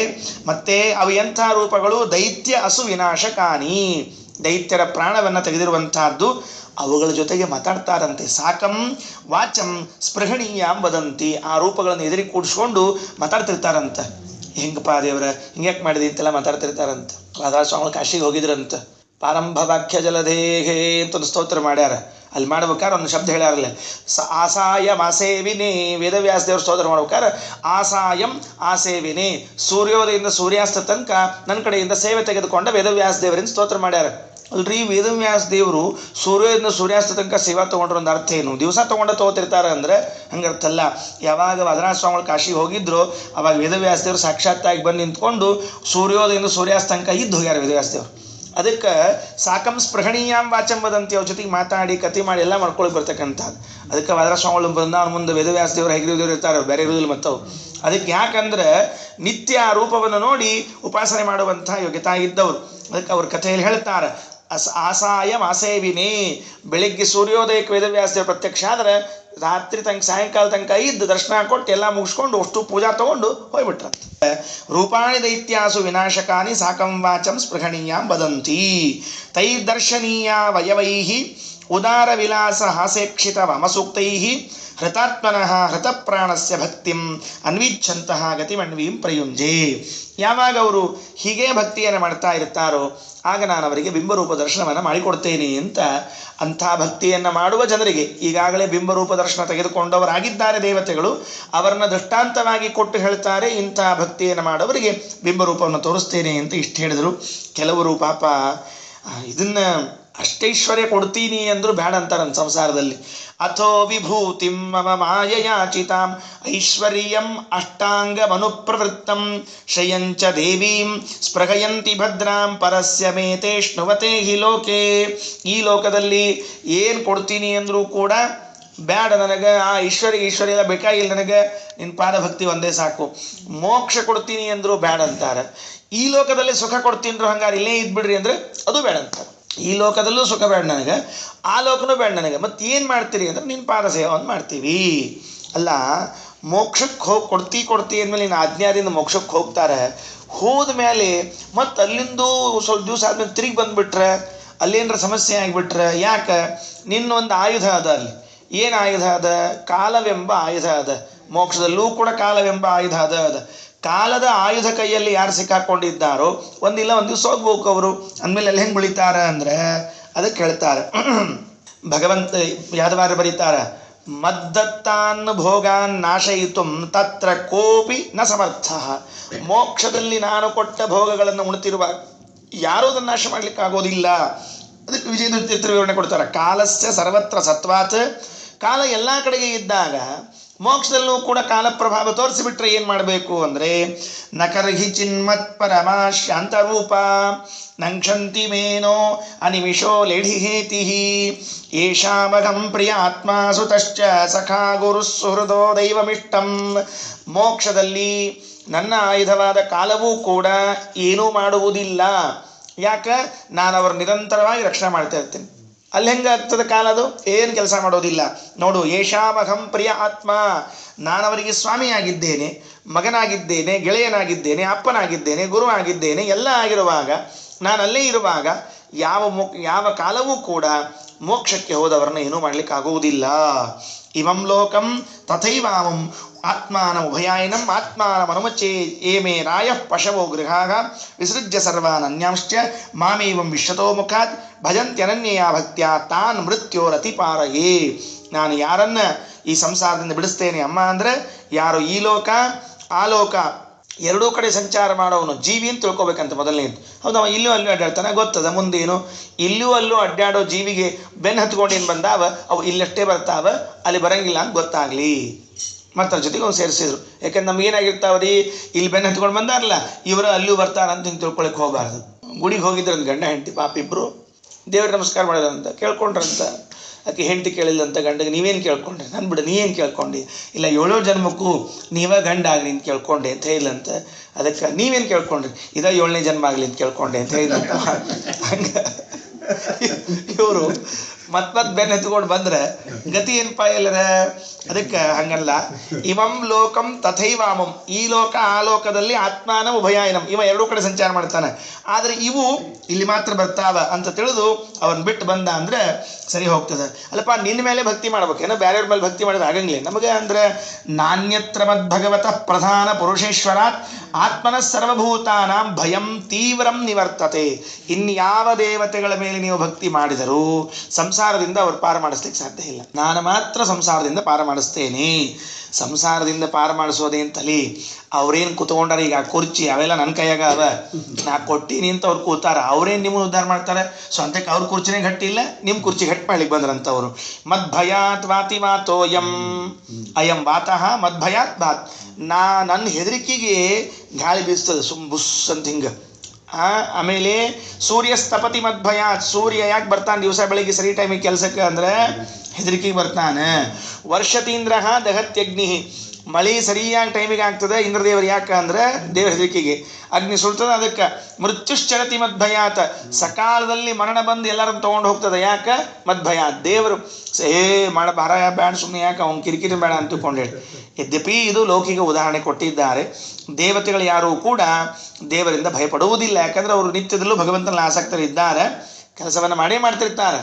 ಮತ್ತೆ ಅವು ಎಂಥ ರೂಪಗಳು? ದೈತ್ಯ ಅಸು ವಿನಾಶಕಾನಿ, ದೈತ್ಯರ ಪ್ರಾಣವನ್ನು ತೆಗೆದಿರುವಂತಹದ್ದು. ಅವುಗಳ ಜೊತೆಗೆ ಮಾತಾಡ್ತಾರಂತೆ. ಸಾಕಂ ವಾಚಂ ಸ್ಪೃಹಣೀಯಾಂ ವದಂತಿ. ಆ ರೂಪಗಳನ್ನು ಎದುರಿಗೆ ಕೂಡಿಸ್ಕೊಂಡು ಮಾತಾಡ್ತಿರ್ತಾರಂತ. ಹೆಂಗಪ್ಪ ದೇವ್ರ ಹಿಂಗ್ಯಾಕೆ ಮಾಡಿದೆ ಅಂತೆಲ್ಲ ಮಾತಾಡ್ತಿರ್ತಾರಂತ. ರಾಧಾ ಸ್ವಾಮಿ ಕಾಶಿಗೆ ಹೋಗಿದ್ರಂತ. ಪ್ರಾರಂಭ ವಾಕ್ಯ ಜಲದೇಹೇ ಅಂತ ಒಂದು ಸ್ತೋತ್ರ ಮಾಡ್ಯಾರ. ಅಲ್ಲಿ ಮಾಡ್ಬೇಕಾದ್ರೆ ಒಂದು ಶಬ್ದ ಹೇಳ್ಯಾರಲ್ಲ, ಆಸಾಯಂ ಆಸೇವಿನೇ. ವೇದವ್ಯಾಸ ದೇವ್ರ ಸ್ತೋತ್ರ ಮಾಡ್ಬೇಕಾದ್ರೆ ಆಸಾಯಂ ಆಸೇವಿನೇ, ಸೂರ್ಯೋದಯದಿಂದ ಸೂರ್ಯಾಸ್ತ ತನಕ ನನ್ನ ಕಡೆಯಿಂದ ಸೇವೆ ತೆಗೆದುಕೊಂಡ ವೇದವ್ಯಾಸ ದೇವರಿಂದ ಸ್ತೋತ್ರ ಮಾಡ್ಯಾರ. ಅಲ್ರಿ, ವೇದವ್ಯಾಸ ದೇವರು ಸೂರ್ಯೋದಯದಿಂದ ಸೂರ್ಯಾಸ್ತ ತನಕ ಸೇವಾ ತೊಗೊಂಡ್ರ ಒಂದು ಅರ್ಥ ಏನು? ದಿವಸ ತೊಗೋತಿರ್ತಾರೆ ಅಂದರೆ ಹಂಗರ್ಥಲ್ಲ. ಯಾವಾಗ ವದರಾಜ ಸ್ವಾಮಿಗಳು ಕಾಶಿಗೆ ಹೋಗಿದ್ರು ಅವಾಗ ವೇದವ್ಯಾಸ ದೇವರು ಸಾಕ್ಷಾತ್ತಾಗಿ ಬಂದು ನಿಂತ್ಕೊಂಡು ಸೂರ್ಯೋದಯದಿಂದ ಸೂರ್ಯಾಸ್ತ ತನಕ ಇದ್ದು ಹೋಗ್ಯಾರ ವೇದವ್ಯಾಸ ದೇವರು. ಅದಕ್ಕೆ ಸಾಕಂ ಸ್ಪೃಹಣೀಯಾಂ ವಾಚಂ ವದಂತಿ. ಅವ್ರ ಜೊತೆಗೆ ಮಾತಾಡಿ ಕತಿ ಮಾಡಿ ಎಲ್ಲ ಮಾಡ್ಕೊಳ್ಳಿ ಬರ್ತಕ್ಕಂಥದ್ದು. ಅದಕ್ಕೆ ವದರಾಜ ಸ್ವಾಮಿಗಳು ಬಂದ ಅವ್ರ ಮುಂದೆ ವೇದವ್ಯಾಸ ದೇವರು ಹೇಗಿರೋ ದೇವರು ಇರ್ತಾರೆ, ಬೇರೆ ಇರೋದಿಲ್ಲ ಮತ್ತವು. ಅದಕ್ಕೆ ಯಾಕಂದ್ರೆ ನಿತ್ಯ ರೂಪವನ್ನು ನೋಡಿ ಉಪಾಸನೆ ಮಾಡುವಂತಹ ಯೋಗ್ಯತಾ ಇದ್ದವರು. ಅದಕ್ಕೆ ಅವ್ರ ಕಥೆಯಲ್ಲಿ ಹೇಳ್ತಾರೆ, ಆಸಾಯ ಮಾಸೇವಿನೇ, ಬೆಳಿಗ್ಗೆ ಸೂರ್ಯೋದಯಕ್ಕೆ ವೇದವ್ಯಾಸ ಪ್ರತ್ಯಕ್ಷ ಆದರೆ ರಾತ್ರಿ ತನಕ ಸಾಯಂಕಾಲ ತನಕ ಇದ್ದು ದರ್ಶನ ಕೊಟ್ಟು ಎಲ್ಲ ಮುಗಿಸ್ಕೊಂಡು ಅಷ್ಟು ಪೂಜಾ ತಗೊಂಡು ಹೋಗ್ಬಿಟ್ರಂತ. ರೂಪಾಣಿ ದೈತ್ಯಾಸು ವಿನಾಶಕಾನಿ ಸಾಕಂ ವಾಚಂ ಸ್ಪೃಹಣೀಯಾಂ ವದಂತಿ ತೈರ್ದರ್ಶನೀಯ ವಯವೈಃ ಉದಾರ ವಿಲಾಸ ಹಾಸೇಕ್ಷಿತ ವಾಮಸೂಕ್ತೈಃ ಹೃತಾತ್ಮನಃ ಹೃತಪ್ರಾಣಸ್ಯ ಭಕ್ತಿಂ ಅನ್ವಿಚ್ಛಂತಹ ಗತಿಮಣ್ವೀಂ ಪ್ರಯುಂಜೆ. ಯಾವಾಗ ಅವರು ಹೀಗೆ ಭಕ್ತಿಯನ್ನು ಮಾಡ್ತಾ ಇರ್ತಾರೋ ಆಗ ನಾನು ಅವರಿಗೆ ಬಿಂಬರೂಪ ದರ್ಶನವನ್ನು ಮಾಡಿಕೊಡ್ತೇನೆ ಅಂತ. ಅಂಥ ಭಕ್ತಿಯನ್ನು ಮಾಡುವ ಜನರಿಗೆ ಈಗಾಗಲೇ ಬಿಂಬರೂಪ ದರ್ಶನ ತೆಗೆದುಕೊಂಡವರಾಗಿದ್ದಾರೆ ದೇವತೆಗಳು, ಅವರನ್ನು ದೃಷ್ಟಾಂತವಾಗಿ ಕೊಟ್ಟು ಹೇಳ್ತಾರೆ, ಇಂಥ ಭಕ್ತಿಯನ್ನು ಮಾಡೋವರಿಗೆ ಬಿಂಬರೂಪವನ್ನು ತೋರಿಸ್ತೇನೆ ಅಂತ ಇಷ್ಟು ಹೇಳಿದರು. ಕೆಲವರು ಪಾಪ ಇದನ್ನು ಅಷ್ಟೈಶ್ವರ್ಯ ಕೊಡ್ತೀನಿ ಅಂದರೂ ಬೇಡ ಅಂತಾರಂತ ಸಂಸಾರದಲ್ಲಿ. ಅಥೋ ವಿಭೂತಿಂ ಮಮ ಮಾಯಯಾಚಿತಾಂ ಐಶ್ವರ್ಯಂ ಅಷ್ಟಾಂಗಮನುಪ್ರವೃತ್ತಂ ಶಯಂಚ ದೇವೀಂ ಸ್ಪೃಹಯಂತಿ ಭದ್ರಾಂ ಪರಸ್ಯ ಮೇತೇಷ್ಣುವತೆ ಹಿ ಲೋಕೆ. ಈ ಲೋಕದಲ್ಲಿ ಏನು ಕೊಡ್ತೀನಿ ಅಂದರೂ ಕೂಡ ಬೇಡ ನನಗೆ, ಆ ಐಶ್ವರ್ಯ ಎಲ್ಲ ಬೇಕಾಗಿಲ್ಲ ನನಗೆ, ನಿನ್ನ ಪಾದಭಕ್ತಿ ಒಂದೇ ಸಾಕು. ಮೋಕ್ಷ ಕೊಡ್ತೀನಿ ಅಂದರೂ ಬೇಡ ಅಂತಾರೆ. ಈ ಲೋಕದಲ್ಲಿ ಸುಖ ಕೊಡ್ತೀನ್ರು ಹಂಗಾರೆ ಇಲ್ಲೇ ಇದ್ಬಿಡ್ರಿ ಅಂದರೆ ಅದು ಬೇಡ ಅಂತಾರೆ. ಈ ಲೋಕದಲ್ಲೂ ಸುಖ ಬೇಡ ನನಗೆ, ಆ ಲೋಕನೂ ಬೇಡ ನನಗೆ, ಮತ್ತು ಏನು ಮಾಡ್ತೀರಿ ಅಂದರೆ ನಿನ್ನ ಪಾದ ಸೇವೆಯನ್ನು ಮಾಡ್ತೀವಿ. ಅಲ್ಲ, ಮೋಕ್ಷಕ್ಕೆ ಹೋಗಿ ಕೊಡ್ತಿ ಅಂದಮೇಲೆ ನಿನ್ನ ಆಜ್ಞಾದಿಂದ ಮೋಕ್ಷಕ್ಕೆ ಹೋಗ್ತಾರೆ. ಹೋದ ಮೇಲೆ ಮತ್ತು ಅಲ್ಲಿಂದು ಸ್ವಲ್ಪ ದಿವಸ ಆದ್ಮೇಲೆ ತಿರುಗಿ ಬಂದುಬಿಟ್ರೆ ಅಲ್ಲೇನರ ಸಮಸ್ಯೆ ಆಗಿಬಿಟ್ರೆ ಯಾಕೆ? ನಿನ್ನೊಂದು ಆಯುಧ ಅದ ಅಲ್ಲಿ. ಏನು ಆಯುಧ ಅದ? ಕಾಲವೆಂಬ ಆಯುಧ ಅದ. ಮೋಕ್ಷದಲ್ಲೂ ಕೂಡ ಕಾಲವೆಂಬ ಆಯುಧ ಅದ. ಕಾಲದ ಆಯುಧ ಕೈಯಲ್ಲಿ ಯಾರು ಸಿಕ್ಕಾಕೊಂಡಿದ್ದಾರೋ ಒಂದಿಲ್ಲ ಒಂದು ದಿವಸ ಹೋಗ್ಬೇಕು ಅವರು. ಅಂದಮೇಲೆ ಅಲ್ಲಿ ಹೆಂಗೆ ಬೆಳಿತಾರ ಅಂದರೆ ಅದಕ್ಕೆ ಹೇಳ್ತಾರೆ, ಭಗವಂತ ಯಾದವಾರ ಬರೀತಾರ, ಮದ್ದತ್ತಾನ್ ಭೋಗಾನ್ ನಾಶಯಿತು ತತ್ರ ಕೋಪಿ ನ ಸಮರ್ಥ. ಮೋಕ್ಷದಲ್ಲಿ ನಾನು ಕೊಟ್ಟ ಭೋಗಗಳನ್ನು ಉಣ್ತಿರುವ ಯಾರೂ ಅದನ್ನು ನಾಶ ಮಾಡಲಿಕ್ಕಾಗೋದಿಲ್ಲ. ಅದಕ್ಕೆ ವಿಜಯತೀರ್ಥ ವಿವರಣೆ ಕೊಡ್ತಾರೆ, ಕಾಲಸ್ಯ ಸರ್ವತ್ರ ಸತ್ವಾತ್. ಕಾಲ ಎಲ್ಲ ಕಡೆಗೆ ಇದ್ದಾಗ ಮೋಕ್ಷದಲ್ಲೂ ಕೂಡ ಕಾಲ ಪ್ರಭಾವ ತೋರಿಸಿಬಿಟ್ರೆ ಏನು ಮಾಡಬೇಕು ಅಂದರೆ, ನಕರ್ಹಿ ಚಿನ್ಮತ್ ಪರಮಾ ಶಾಂತರೂಪ ನಂಕ್ಷಂತಿ ಮೇನೋ ಅನಿಮಿಷೋ ಲೇಢಿಹೇತಿ ಯೇಷಾಮಘಂ ಪ್ರಿಯ ಆತ್ಮ ಸುತಶ್ಚ ಸಖಾ ಗುರು ಸುಹೃದೋ ದೈವಮಿಷ್ಟಂ. ಮೋಕ್ಷದಲ್ಲಿ ನನ್ನ ಆಯುಧವಾದ ಕಾಲವೂ ಕೂಡ ಏನೂ ಮಾಡುವುದಿಲ್ಲ. ಯಾಕೆ? ನಾನು ಅವರು ನಿರಂತರವಾಗಿ ರಕ್ಷಣೆ ಮಾಡ್ತಾ ಇರ್ತೀನಿ. ಅಲ್ಲಿ ಹೆಂಗಾಗ್ತದೆ ಕಾಲದು? ಏನು ಕೆಲಸ ಮಾಡೋದಿಲ್ಲ. ನೋಡು, ಯೇಷಾಮಹಂ ಪ್ರಿಯ ಆತ್ಮ, ನಾನವರಿಗೆ ಸ್ವಾಮಿಯಾಗಿದ್ದೇನೆ, ಮಗನಾಗಿದ್ದೇನೆ, ಗೆಳೆಯನಾಗಿದ್ದೇನೆ, ಅಪ್ಪನಾಗಿದ್ದೇನೆ, ಗುರು ಆಗಿದ್ದೇನೆ, ಎಲ್ಲ ಆಗಿರುವಾಗ, ನಾನು ಅಲ್ಲೇ ಇರುವಾಗ ಯಾವ ಕಾಲವೂ ಕೂಡ ಮೋಕ್ಷಕ್ಕೆ ಹೋದವರನ್ನ ಏನೂ ಮಾಡಲಿಕ್ಕಾಗುವುದಿಲ್ಲ. ಇವಂ ಲೋಕಂ ತಥೈವಾಮಂ ಆತ್ಮಾನಂ ಉಭಯಾಯನಂ ಆತ್ಮಾನಮನುಮಚ್ಚೇ ಏಮೇ ರಾಯಃ ಪಶವೋ ಗೃಹಾಃ ವಿಸೃಜ್ಯ ಸರ್ವಾನ್ ಅನ್ಯಾಂಶ್ಚ ಮಾಮೇವಂ ವಿಶ್ವತೋ ಮುಖಾತ್ ಭಜಂತ್ಯನನ್ಯಯ ಭಕ್ತ್ಯಾ ತಾನ್ ಮೃತ್ಯೋರತಿಪಾರಯೇ. ನಾನು ಯಾರನ್ನ ಈ ಸಂಸಾರದಿಂದ ಬಿಡಿಸ್ತೇನೆ ಅಮ್ಮ ಅಂದರೆ, ಯಾರು ಈ ಲೋಕ ಆ ಲೋಕ ಎರಡೂ ಕಡೆ ಸಂಚಾರ ಮಾಡೋವನು ಜೀವಿ ಅಂತ ತಿಳ್ಕೊಬೇಕಂತ ಮೊದಲನೇದು. ಹೌದು, ಅವ ಇಲ್ಲೂ ಅಲ್ಲೂ ಅಡ್ಡಾಡ್ತಾನೆ, ಗೊತ್ತದ ಮುಂದೇನು. ಇಲ್ಲೂ ಅಲ್ಲೂ ಅಡ್ಡಾಡೋ ಜೀವಿಗೆ ಬೆನ್ನು ಹತ್ಕೊಂಡೇನು ಬಂದಾವ, ಅವು ಇಲ್ಲಷ್ಟೇ ಬರ್ತಾವ, ಅಲ್ಲಿ ಬರಂಗಿಲ್ಲ ಅಂತ ಗೊತ್ತಾಗಲಿ. ಮತ್ತು ಅದ್ರ ಜೊತೆಗೆ ಅವ್ನು ಸೇರಿಸಿದ್ರು. ಯಾಕಂದ್ರೆ ನಮಗೇನಾಗಿರ್ತಾವ್ರಿ, ಇಲ್ಲಿ ಬೆನ್ನು ಹತ್ಕೊಂಡು ಬಂದಾರಲ್ಲ ಇವರು ಅಲ್ಲೂ ಬರ್ತಾರಂತ ಹಿಂಗೆ ತಿಳ್ಕೊಳಕ್ಕೆ ಹೋಗಬಾರ್ದು. ಗುಡಿಗೆ ಹೋಗಿದ್ರಂತ ಗಂಡ ಹೆಂಡತಿ ಪಾಪ ಇಬ್ಬರು, ದೇವ್ರಿಗೆ ನಮಸ್ಕಾರ ಮಾಡೋದಂತ ಕೇಳ್ಕೊಂಡ್ರಂತ. ಆಕೆ ಹೆಂಡತಿ ಕೇಳಿಲ್ಲಂತ ಗಂಡಗೆ, ನೀವೇನು ಕೇಳ್ಕೊಂಡ್ರಿ? ನಾನು ಬಿಡು, ನೀ ಏನು ಕೇಳ್ಕೊಂಡು? ಇಲ್ಲ, 7 ಜನ್ಮಕ್ಕೂ ನೀವೇ ಗಂಡ ಆಗಲಿ ಅಂತ ಕೇಳ್ಕೊಂಡೆ ಅಂತ ಹೇಳಿಲ್ಲಂತ. ಅದಕ್ಕೆ ನೀವೇನು ಕೇಳ್ಕೊಂಡ್ರಿ? 7ನೇ ಜನ್ಮ ಆಗಲಿ ಅಂತ ಕೇಳ್ಕೊಂಡೆ ಅಂತ ಹೇಳಿದಂತ. ಹಂಗೆ ಇವರು ಮತ್ತೆ ಬೆನ್ನು ಎತ್ಕೊಂಡು ಬಂದ್ರೆ ಗತಿ ಏನಪ್ಪ ಎಲ್ಲರ? ಅದಕ್ಕೆ ಹಂಗಲ್ಲ. ಇವಂ ಲೋಕಂ ತಥೈವಾಮಂ, ಈ ಲೋಕ ಆ ಲೋಕದಲ್ಲಿ ಆತ್ಮಾನ ಉಭಯಾಯನಂ, ಇವ ಎರಡೂ ಕಡೆ ಸಂಚಾರ ಮಾಡ್ತಾನೆ. ಆದರೆ ಇವು ಇಲ್ಲಿ ಮಾತ್ರ ಬರ್ತಾವ ಅಂತ ತಿಳಿದು ಅವನ್ ಬಿಟ್ಟು ಬಂದ ಅಂದ್ರೆ ಸರಿ ಹೋಗ್ತದೆ. ಅಲ್ಲಪ್ಪ, ನಿನ್ನ ಮೇಲೆ ಭಕ್ತಿ ಮಾಡ್ಬೇಕೇನೋ, ಬೇರೆಯವ್ರ ಮೇಲೆ ಭಕ್ತಿ ಮಾಡೋದು ಆಗಂಗಿಲ್ಲ ನಮಗೆ. ಅಂದ್ರೆ ನಾಣ್ಯತ್ರ ಮದ್ಭಗವತಃ ಪ್ರಧಾನ ಪುರುಷೇಶ್ವರಾತ್ ಆತ್ಮನ ಸರ್ವಭೂತಾನಾಂ ಭಯಂ ತೀವ್ರಂ ನಿವರ್ತತೆ. ಇನ್ಯಾವ ದೇವತೆಗಳ ಮೇಲೆ ನೀವು ಭಕ್ತಿ ಮಾಡಿದರೂ ಸಂಸಾರದಿಂದ ಅವ್ರು ಪಾರು ಮಾಡಿಸ್ಲಿಕ್ಕೆ ಸಾಧ್ಯ ಇಲ್ಲ. ನಾನು ಮಾತ್ರ ಸಂಸಾರದಿಂದ ಪಾರು ಮಾಡಿಸ್ತೇನೆ. ಸಂಸಾರದಿಂದ ಪಾರು ಮಾಡಿಸೋದೇ ಅಂತಲಿ ಅವ್ರೇನು ಕೂತ್ಕೊಂಡಾರ, ಈಗ ಕುರ್ಚಿ ಅವೆಲ್ಲ ನನ್ನ ಕೈಯಾಗ ಅವ, ನಾ ಕೊಟ್ಟೀನಿ ಅಂತ ಅವ್ರು ಕೂತಾರ, ಅವ್ರೇನು ನಿಮ್ಮನ್ನು ಉದ್ಧಾರ ಮಾಡ್ತಾರೆ? ಸ್ವಂತಕ್ಕೆ ಅವ್ರ ಕುರ್ಚಿನೇ ಗಟ್ಟಿಲ್ಲ, ನಿಮ್ಮ ಕುರ್ಚಿ ಗಟ್ಟಿ ಮಾಡ್ಲಿಕ್ಕೆ ಬಂದ್ರಂತವ್ರು. ಮದ್ಭಯಾತ್ ವಾತಿ ವಾತೋಯಂ ಅಯಂ ವಾತಃ ಮದ್ಭಯಾತ್ ವಾತ್. ನನ್ನ ಹೆದರಿಕೆಗೆ ಗಾಳಿ ಬೀಸ್ತದೆ ಬುಸ್ ಅಂತ ಹಿಂಗೆ. ಆಮೇಲೆ ಸೂರ್ಯಸ್ತಪತಿ ಮದ್ಭಯಾತ್, ಸೂರ್ಯ ಯಾಕೆ ಬರ್ತಾನೆ ದಿವಸ ಬೆಳಿಗ್ಗೆ ಸರಿ ಟೈಮಿಗೆ ಕೆಲಸಕ್ಕೆ ಅಂದರೆ ಹೆದರಿಕೆಗೆ ಬರ್ತಾನೆ. ವರ್ಷತೀಂದ್ರ ದಹತ್ಯಗ್ನಿ, ಮಳೆ ಸರಿಯಾಗಿ ಟೈಮಿಗೆ ಆಗ್ತದೆ ಇಂದ್ರದೇವರು ಯಾಕೆ ಅಂದ್ರೆ ದೇವರ ಹೆದರಿಕೆಗೆ. ಅಗ್ನಿ ಸುಳ್ತದೆ ಅದಕ್ಕೆ. ಮೃತ್ಯುಶ್ಚರತಿ ಮದ್ಭಯಾತ್, ಸಕಾಲದಲ್ಲಿ ಮರಣ ಬಂದು ಎಲ್ಲರನ್ನು ತೊಗೊಂಡು ಹೋಗ್ತದೆ. ಯಾಕೆ? ಮದ್ಭಯಾತ್. ದೇವರು ಮಾಡ ಭಾರ ಬ್ಯಾಡ, ಸುಮ್ಮನೆ ಯಾಕೆ ಅವ್ನು ಕಿರಿಕಿರಿ ಬೇಡ ಅಂತಕೊಂಡು ಹೇಳಿ. ಯದ್ಯಪಿ ಇದು ಲೌಕಿಕ ಉದಾಹರಣೆ ಕೊಟ್ಟಿದ್ದಾರೆ. ದೇವತೆಗಳು ಯಾರೂ ಕೂಡ ದೇವರಿಂದ ಭಯಪಡುವುದಿಲ್ಲ. ಯಾಕಂದ್ರೆ ಅವರು ನಿತ್ಯದಲ್ಲೂ ಭಗವಂತನ ಆಸಕ್ತರಿದ್ದಾರೆ, ಕೆಲಸವನ್ನು ಮಾಡೇ ಮಾಡ್ತಿರ್ತಾರೆ.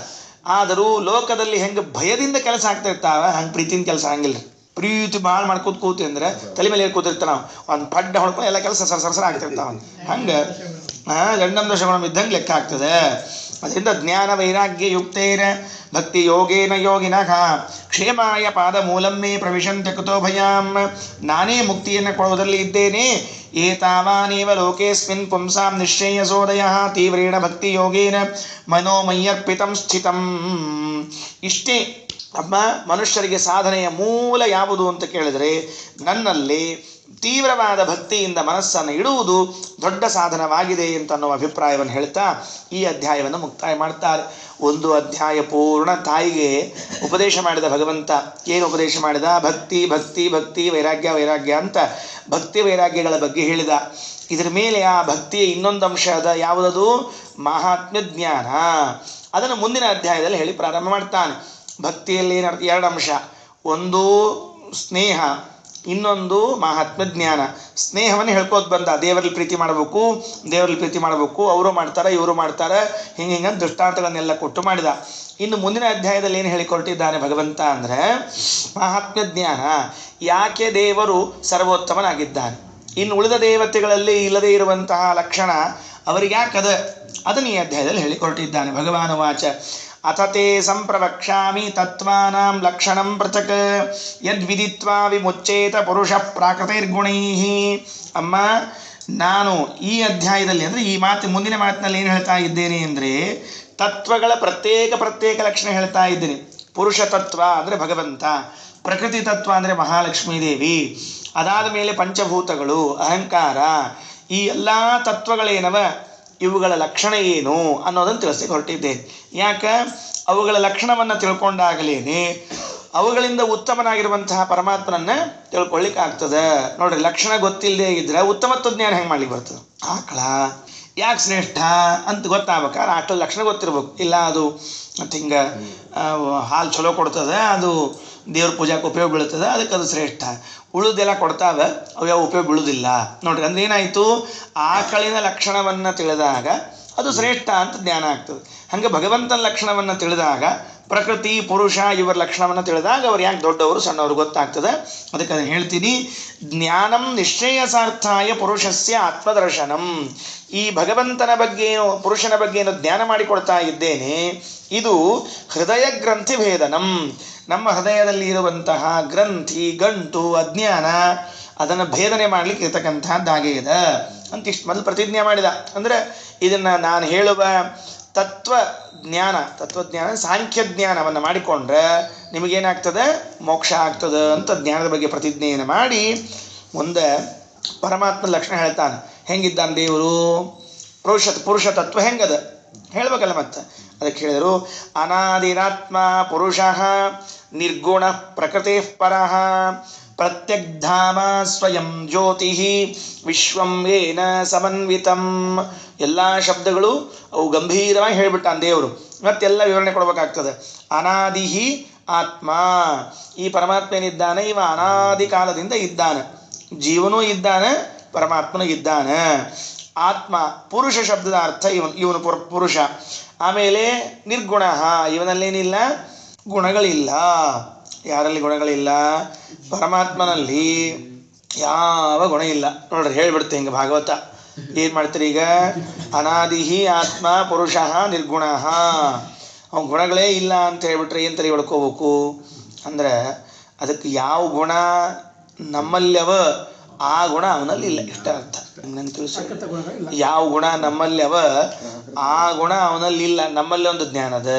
ಆದರೂ ಲೋಕದಲ್ಲಿ ಹೆಂಗೆ ಭಯದಿಂದ ಕೆಲಸ ಆಗ್ತಿರ್ತಾವೆ ಹಂಗೆ ಪ್ರೀತಿಯಿಂದ ಕೆಲಸ ಹಂಗಿಲ್ಲ. ಪ್ರೀತಿ ಭಾಳ ಮಾಡ್ಕೋತ ಕೂತಿ ಅಂದ್ರೆ ತಲೆ ಮೇಲೆ ಕೂತಿರ್ತಾನೆ ನಾವು, ಒಂದು ಪಡ್ಡ ಹೊಡ್ಕೊಂಡು ಎಲ್ಲ ಕೆಲಸ ಸರಸರ ಆಗ್ತಿರ್ತಾವ. ಹಂಗೆ ಗಂಡಂ ದಶಗುಣಂ ಇದ್ದಂಗೆ ಲೆಕ್ಕ ಆಗ್ತದೆ. ಅದರಿಂದ ಜ್ಞಾನ ವೈರಾಗ್ಯ ಯುಕ್ತೇರ ಭಕ್ತಿ ಯೋಗೇನ ಯೋಗಿನಃ ಕ್ಷೇಮಾಯ ಪಾದ ಮೂಲಮ್ಮೆ ಪ್ರವಿಶಂತ್ಯ ಕುತೋ ಭಯಾಂ. ನಾನೇ ಮುಕ್ತಿಯನ್ನು ಕೊಡುವುದರಲ್ಲಿ ಇದ್ದೇನೆ. ಏತಾವಾನೇವ ಲೋಕೇಸ್ಮಿನ್ ಪುಂಸಾಂ ನಿಶ್ಚಯಸೋದಯಃ ತೀವ್ರೇಣ ಭಕ್ತಿ ಯೋಗೇನ ಮನೋಮಯ್ಯರ್ಪಿತಂ ಸ್ಥಿತಂ. ಇಷ್ಟೇ ಅಮ್ಮ ಮನುಷ್ಯರಿಗೆ ಸಾಧನೆಯ ಮೂಲ ಯಾವುದು ಅಂತ ಕೇಳಿದರೆ ನನ್ನಲ್ಲಿ ತೀವ್ರವಾದ ಭಕ್ತಿಯಿಂದ ಮನಸ್ಸನ್ನು ಇಡುವುದು ದೊಡ್ಡ ಸಾಧನವಾಗಿದೆ ಅಂತ ಅನ್ನೋ ಅಭಿಪ್ರಾಯವನ್ನು ಹೇಳ್ತಾ ಈ ಅಧ್ಯಾಯವನ್ನು ಮುಕ್ತಾಯ ಮಾಡ್ತಾರೆ. ಒಂದು ಅಧ್ಯಾಯ ಪೂರ್ಣ ತಾಯಿಗೆ ಉಪದೇಶ ಮಾಡಿದ ಭಗವಂತ. ಏನು ಉಪದೇಶ ಮಾಡಿದ? ಭಕ್ತಿ ಭಕ್ತಿ ಭಕ್ತಿ ವೈರಾಗ್ಯ ವೈರಾಗ್ಯ ಅಂತ ಭಕ್ತಿ ವೈರಾಗ್ಯಗಳ ಬಗ್ಗೆ ಹೇಳಿದ. ಇದರ ಮೇಲೆ ಆ ಭಕ್ತಿಯ ಇನ್ನೊಂದು ಅಂಶ ಅದ. ಯಾವುದದು? ಮಹಾತ್ಮ್ಯ ಜ್ಞಾನ. ಅದನ್ನು ಮುಂದಿನ ಅಧ್ಯಾಯದಲ್ಲಿ ಹೇಳಿ ಪ್ರಾರಂಭ ಮಾಡ್ತಾನೆ. ಭಕ್ತಿಯಲ್ಲಿ ಎರಡು ಅಂಶ, ಒಂದು ಸ್ನೇಹ, ಇನ್ನೊಂದು ಮಹಾತ್ಮ ಜ್ಞಾನ. ಸ್ನೇಹವನ್ನು ಹೇಳ್ಕೋತ ಬಂದ. ದೇವರಲ್ಲಿ ಪ್ರೀತಿ ಮಾಡಬೇಕು, ದೇವರಲ್ಲಿ ಪ್ರೀತಿ ಮಾಡಬೇಕು, ಅವರು ಮಾಡ್ತಾರೆ ಇವರು ಮಾಡ್ತಾರೆ, ಹಿಂಗಂತ ದೃಷ್ಟಾಂತಗಳನ್ನೆಲ್ಲ ಕೊಟ್ಟು ಮಾಡಿದ. ಇನ್ನು ಮುಂದಿನ ಅಧ್ಯಾಯದಲ್ಲಿ ಏನು ಹೇಳಿಕೊಟ್ಟಿದ್ದಾನೆ ಭಗವಂತ ಅಂದರೆ ಮಹಾತ್ಮ ಜ್ಞಾನ. ಯಾಕೆ ದೇವರು ಸರ್ವೋತ್ತಮನಾಗಿದ್ದಾನೆ, ಇನ್ನು ಉಳಿದ ದೇವತೆಗಳಲ್ಲಿ ಇಲ್ಲದೇ ಇರುವಂತಹ ಲಕ್ಷಣ ಅವರಿಗೆ ಯಾಕದ, ಅದನ್ನು ಈ ಅಧ್ಯಾಯದಲ್ಲಿ ಹೇಳಿಕೊಟ್ಟಿದ್ದಾನೆ. ಭಗವಾನ್ ವಾಚ ಅಥತೆ ಸಂಪ್ರವಕ್ಷ್ಯಾಮಿ ತತ್ವಾನಾಂ ಲಕ್ಷಣಂ ಪೃಥಕ್ ಯದ್ವಿದಿತ್ವಾ ವಿಮುಚ್ಚೇತ ಪುರುಷ ಪ್ರಾಕೃತೈರ್ಗುಣೈಃ. ಅಮ್ಮ ನಾನು ಈ ಅಧ್ಯಾಯದಲ್ಲಿ ಅಂದರೆ ಈ ಮುಂದಿನ ಮಾತಿನಲ್ಲಿ ಏನು ಹೇಳ್ತಾ ಇದ್ದೇನೆ ಅಂದರೆ ತತ್ವಗಳ ಪ್ರತ್ಯೇಕ ಲಕ್ಷಣ ಹೇಳ್ತಾ ಇದ್ದೀನಿ. ಪುರುಷ ತತ್ವ ಅಂದರೆ ಭಗವಂತ, ಪ್ರಕೃತಿ ತತ್ವ ಅಂದರೆ ಮಹಾಲಕ್ಷ್ಮೀ ದೇವಿ, ಅದಾದ ಮೇಲೆ ಪಂಚಭೂತಗಳು, ಅಹಂಕಾರ, ಈ ಎಲ್ಲ ತತ್ವಗಳೇನವ ಇವುಗಳ ಲಕ್ಷಣ ಏನು ಅನ್ನೋದನ್ನು ತಿಳಿಸ್ಲಿಕ್ಕೆ ಹೊರಟಿದ್ದೇನೆ. ಯಾಕೆ? ಅವುಗಳ ಲಕ್ಷಣವನ್ನು ತಿಳ್ಕೊಂಡಾಗಲೇನೆ ಅವುಗಳಿಂದ ಉತ್ತಮನಾಗಿರುವಂತಹ ಪರಮಾತ್ಮನನ್ನು ತಿಳ್ಕೊಳ್ಳಿಕ್ಕಾಗ್ತದೆ. ನೋಡ್ರಿ, ಲಕ್ಷಣ ಗೊತ್ತಿಲ್ಲದೆ ಇದ್ರೆ ಉತ್ತಮತ್ವ ಜ್ಞಾನ ಹೆಂಗೆ ಮಾಡ್ಲಿಕ್ಕೆ ಬರ್ತದೆ? ಆಕಳ ಯಾಕೆ ಶ್ರೇಷ್ಠ ಅಂತ ಗೊತ್ತಾಗ್ಬೇಕಾದ್ರೆ ಆಕಳ ಲಕ್ಷಣ ಗೊತ್ತಿರ್ಬೇಕು. ಇಲ್ಲ ಅದು ಮತ್ತು ಹಿಂಗೆ ಹಾಲು ಚಲೋ ಕೊಡ್ತದೆ, ಅದು ದೇವ್ರ ಪೂಜಾಕ್ಕೆ ಉಪಯೋಗ ಬೀಳ್ತದೆ, ಅದಕ್ಕೆ ಅದು ಶ್ರೇಷ್ಠ. ಉಳಿದೆಲ್ಲ ಕೊಡ್ತಾವೆ, ಅವು ಯಾವ ಉಪಯೋಗ ಬೀಳುವುದಿಲ್ಲ. ನೋಡ್ರಿ, ಅಂದ್ರೆ ಏನಾಯಿತು? ಆಕಳಿನ ಲಕ್ಷಣವನ್ನು ತಿಳಿದಾಗ ಅದು ಶ್ರೇಷ್ಠ ಅಂತ ಜ್ಞಾನ ಆಗ್ತದೆ. ಹಾಗೆ ಭಗವಂತನ ಲಕ್ಷಣವನ್ನು ತಿಳಿದಾಗ, ಪ್ರಕೃತಿ ಪುರುಷ ಇವರ ಲಕ್ಷಣವನ್ನು ತಿಳಿದಾಗ ಅವ್ರು ಯಾಕೆ ದೊಡ್ಡವರು ಸಣ್ಣವರು ಗೊತ್ತಾಗ್ತದೆ. ಅದಕ್ಕೆ ಅದನ್ನು ಹೇಳ್ತೀನಿ. ಜ್ಞಾನಂ ನಿಶ್ಚಯಸಾರ್ಥಾಯ ಪುರುಷಸ್ಯ ಆತ್ಮದರ್ಶನಂ. ಈ ಭಗವಂತನ ಬಗ್ಗೆ ಪುರುಷನ ಬಗ್ಗೆ ಜ್ಞಾನ ಮಾಡಿಕೊಡ್ತಾ ಇದ್ದೇನೆ. ಇದು ಹೃದಯ ಗ್ರಂಥಿ ಭೇದನಂ. ನಮ್ಮ ಹೃದಯದಲ್ಲಿ ಇರುವಂತಹ ಗ್ರಂಥಿ, ಗಂಟು, ಅಜ್ಞಾನ ಅದನ್ನು ಭೇದನೆ ಮಾಡಲಿಕ್ಕೆ ಇರತಕ್ಕಂಥದ್ದಾಗೇ ಇದೆ ಅಂತ ಇಷ್ಟು ಮೊದಲು ಪ್ರತಿಜ್ಞೆ ಮಾಡಿದ. ಅಂದರೆ ಇದನ್ನು ನಾನು ಹೇಳುವ ತತ್ವಜ್ಞಾನ ಸಾಂಖ್ಯ ಜ್ಞಾನವನ್ನು ಮಾಡಿಕೊಂಡ್ರೆ ನಿಮಗೇನಾಗ್ತದೆ? ಮೋಕ್ಷ ಆಗ್ತದೆ ಅಂತ ಜ್ಞಾನದ ಬಗ್ಗೆ ಪ್ರತಿಜ್ಞೆಯನ್ನು ಮಾಡಿ ಮುಂದೆ ಪರಮಾತ್ಮನ ಲಕ್ಷಣ ಹೇಳ್ತಾನೆ. ಹೆಂಗಿದ್ದಾನೆ ದೇವರು? ಪುರುಷ ತತ್ವ ಹೆಂಗದ ಹೇಳ್ಬೇಕಲ್ಲ. ಮತ್ತೆ ಅದಕ್ಕೆ ಹೇಳಿದರು, ಅನಾದಿರಾತ್ಮ ಪುರುಷ ನಿರ್ಗುಣ ಪ್ರಕೃತಿ ಪರಃ ಪ್ರತ್ಯಗ್ಧಾಮ ಸ್ವಯಂ ಜ್ಯೋತಿ ವಿಶ್ವಂ ಏನ ಸಮನ್ವಿತಂ. ಎಲ್ಲ ಶಬ್ದಗಳು ಅವು ಗಂಭೀರವಾಗಿ ಹೇಳಿಬಿಟ್ಟಾನೆ ದೇವರು. ಮತ್ತೆಲ್ಲ ವಿವರಣೆ ಕೊಡಬೇಕಾಗ್ತದೆ. ಅನಾದಿಹಿ ಆತ್ಮ, ಈ ಪರಮಾತ್ಮ ಏನಿದ್ದಾನೆ ಇವ ಅನಾದಿ ಕಾಲದಿಂದ ಇದ್ದಾನೆ. ಜೀವನೂ ಇದ್ದಾನೆ, ಪರಮಾತ್ಮನೂ ಇದ್ದಾನೆ. ಆತ್ಮ ಪುರುಷ ಶಬ್ದದ ಅರ್ಥ ಇವನು ಪುರುಷ. ಆಮೇಲೆ ನಿರ್ಗುಣ, ಇವನಲ್ಲೇನಿಲ್ಲ ಗುಣಗಳಿಲ್ಲ. ಯಾರಲ್ಲಿ ಗುಣಗಳಿಲ್ಲ? ಪರಮಾತ್ಮನಲ್ಲಿ ಯಾವ ಗುಣ ಇಲ್ಲ. ನೋಡ್ರಿ, ಹೇಳ್ಬಿಡ್ತೆ ಹಿಂಗೆ ಭಾಗವತ. ಏನು ಮಾಡ್ತೀರಿ ಈಗ? ಅನಾದಿಹಿ ಆತ್ಮ ಪುರುಷ ನಿರ್ಗುಣ, ಅವನ ಗುಣಗಳೇ ಇಲ್ಲ ಅಂತ ಹೇಳ್ಬಿಟ್ರೆ ಏನು ತಲೆ ಹೊಡ್ಕೋಬೇಕು ಅಂದರೆ ಅದಕ್ಕೆ ಯಾವ ಗುಣ ನಮ್ಮಲ್ಲವ ಆ ಗುಣ ಅವನಲ್ಲಿ ಇಲ್ಲ, ಇಷ್ಟ ಅರ್ಥ. ನನಗೆ ತಿಳಿಸಿ, ಯಾವ ಗುಣ ನಮ್ಮಲ್ಲಿ ಅವ ಆ ಗುಣ ಅವನಲ್ಲಿ ಇಲ್ಲ. ನಮ್ಮಲ್ಲಿ ಒಂದು ಜ್ಞಾನದ,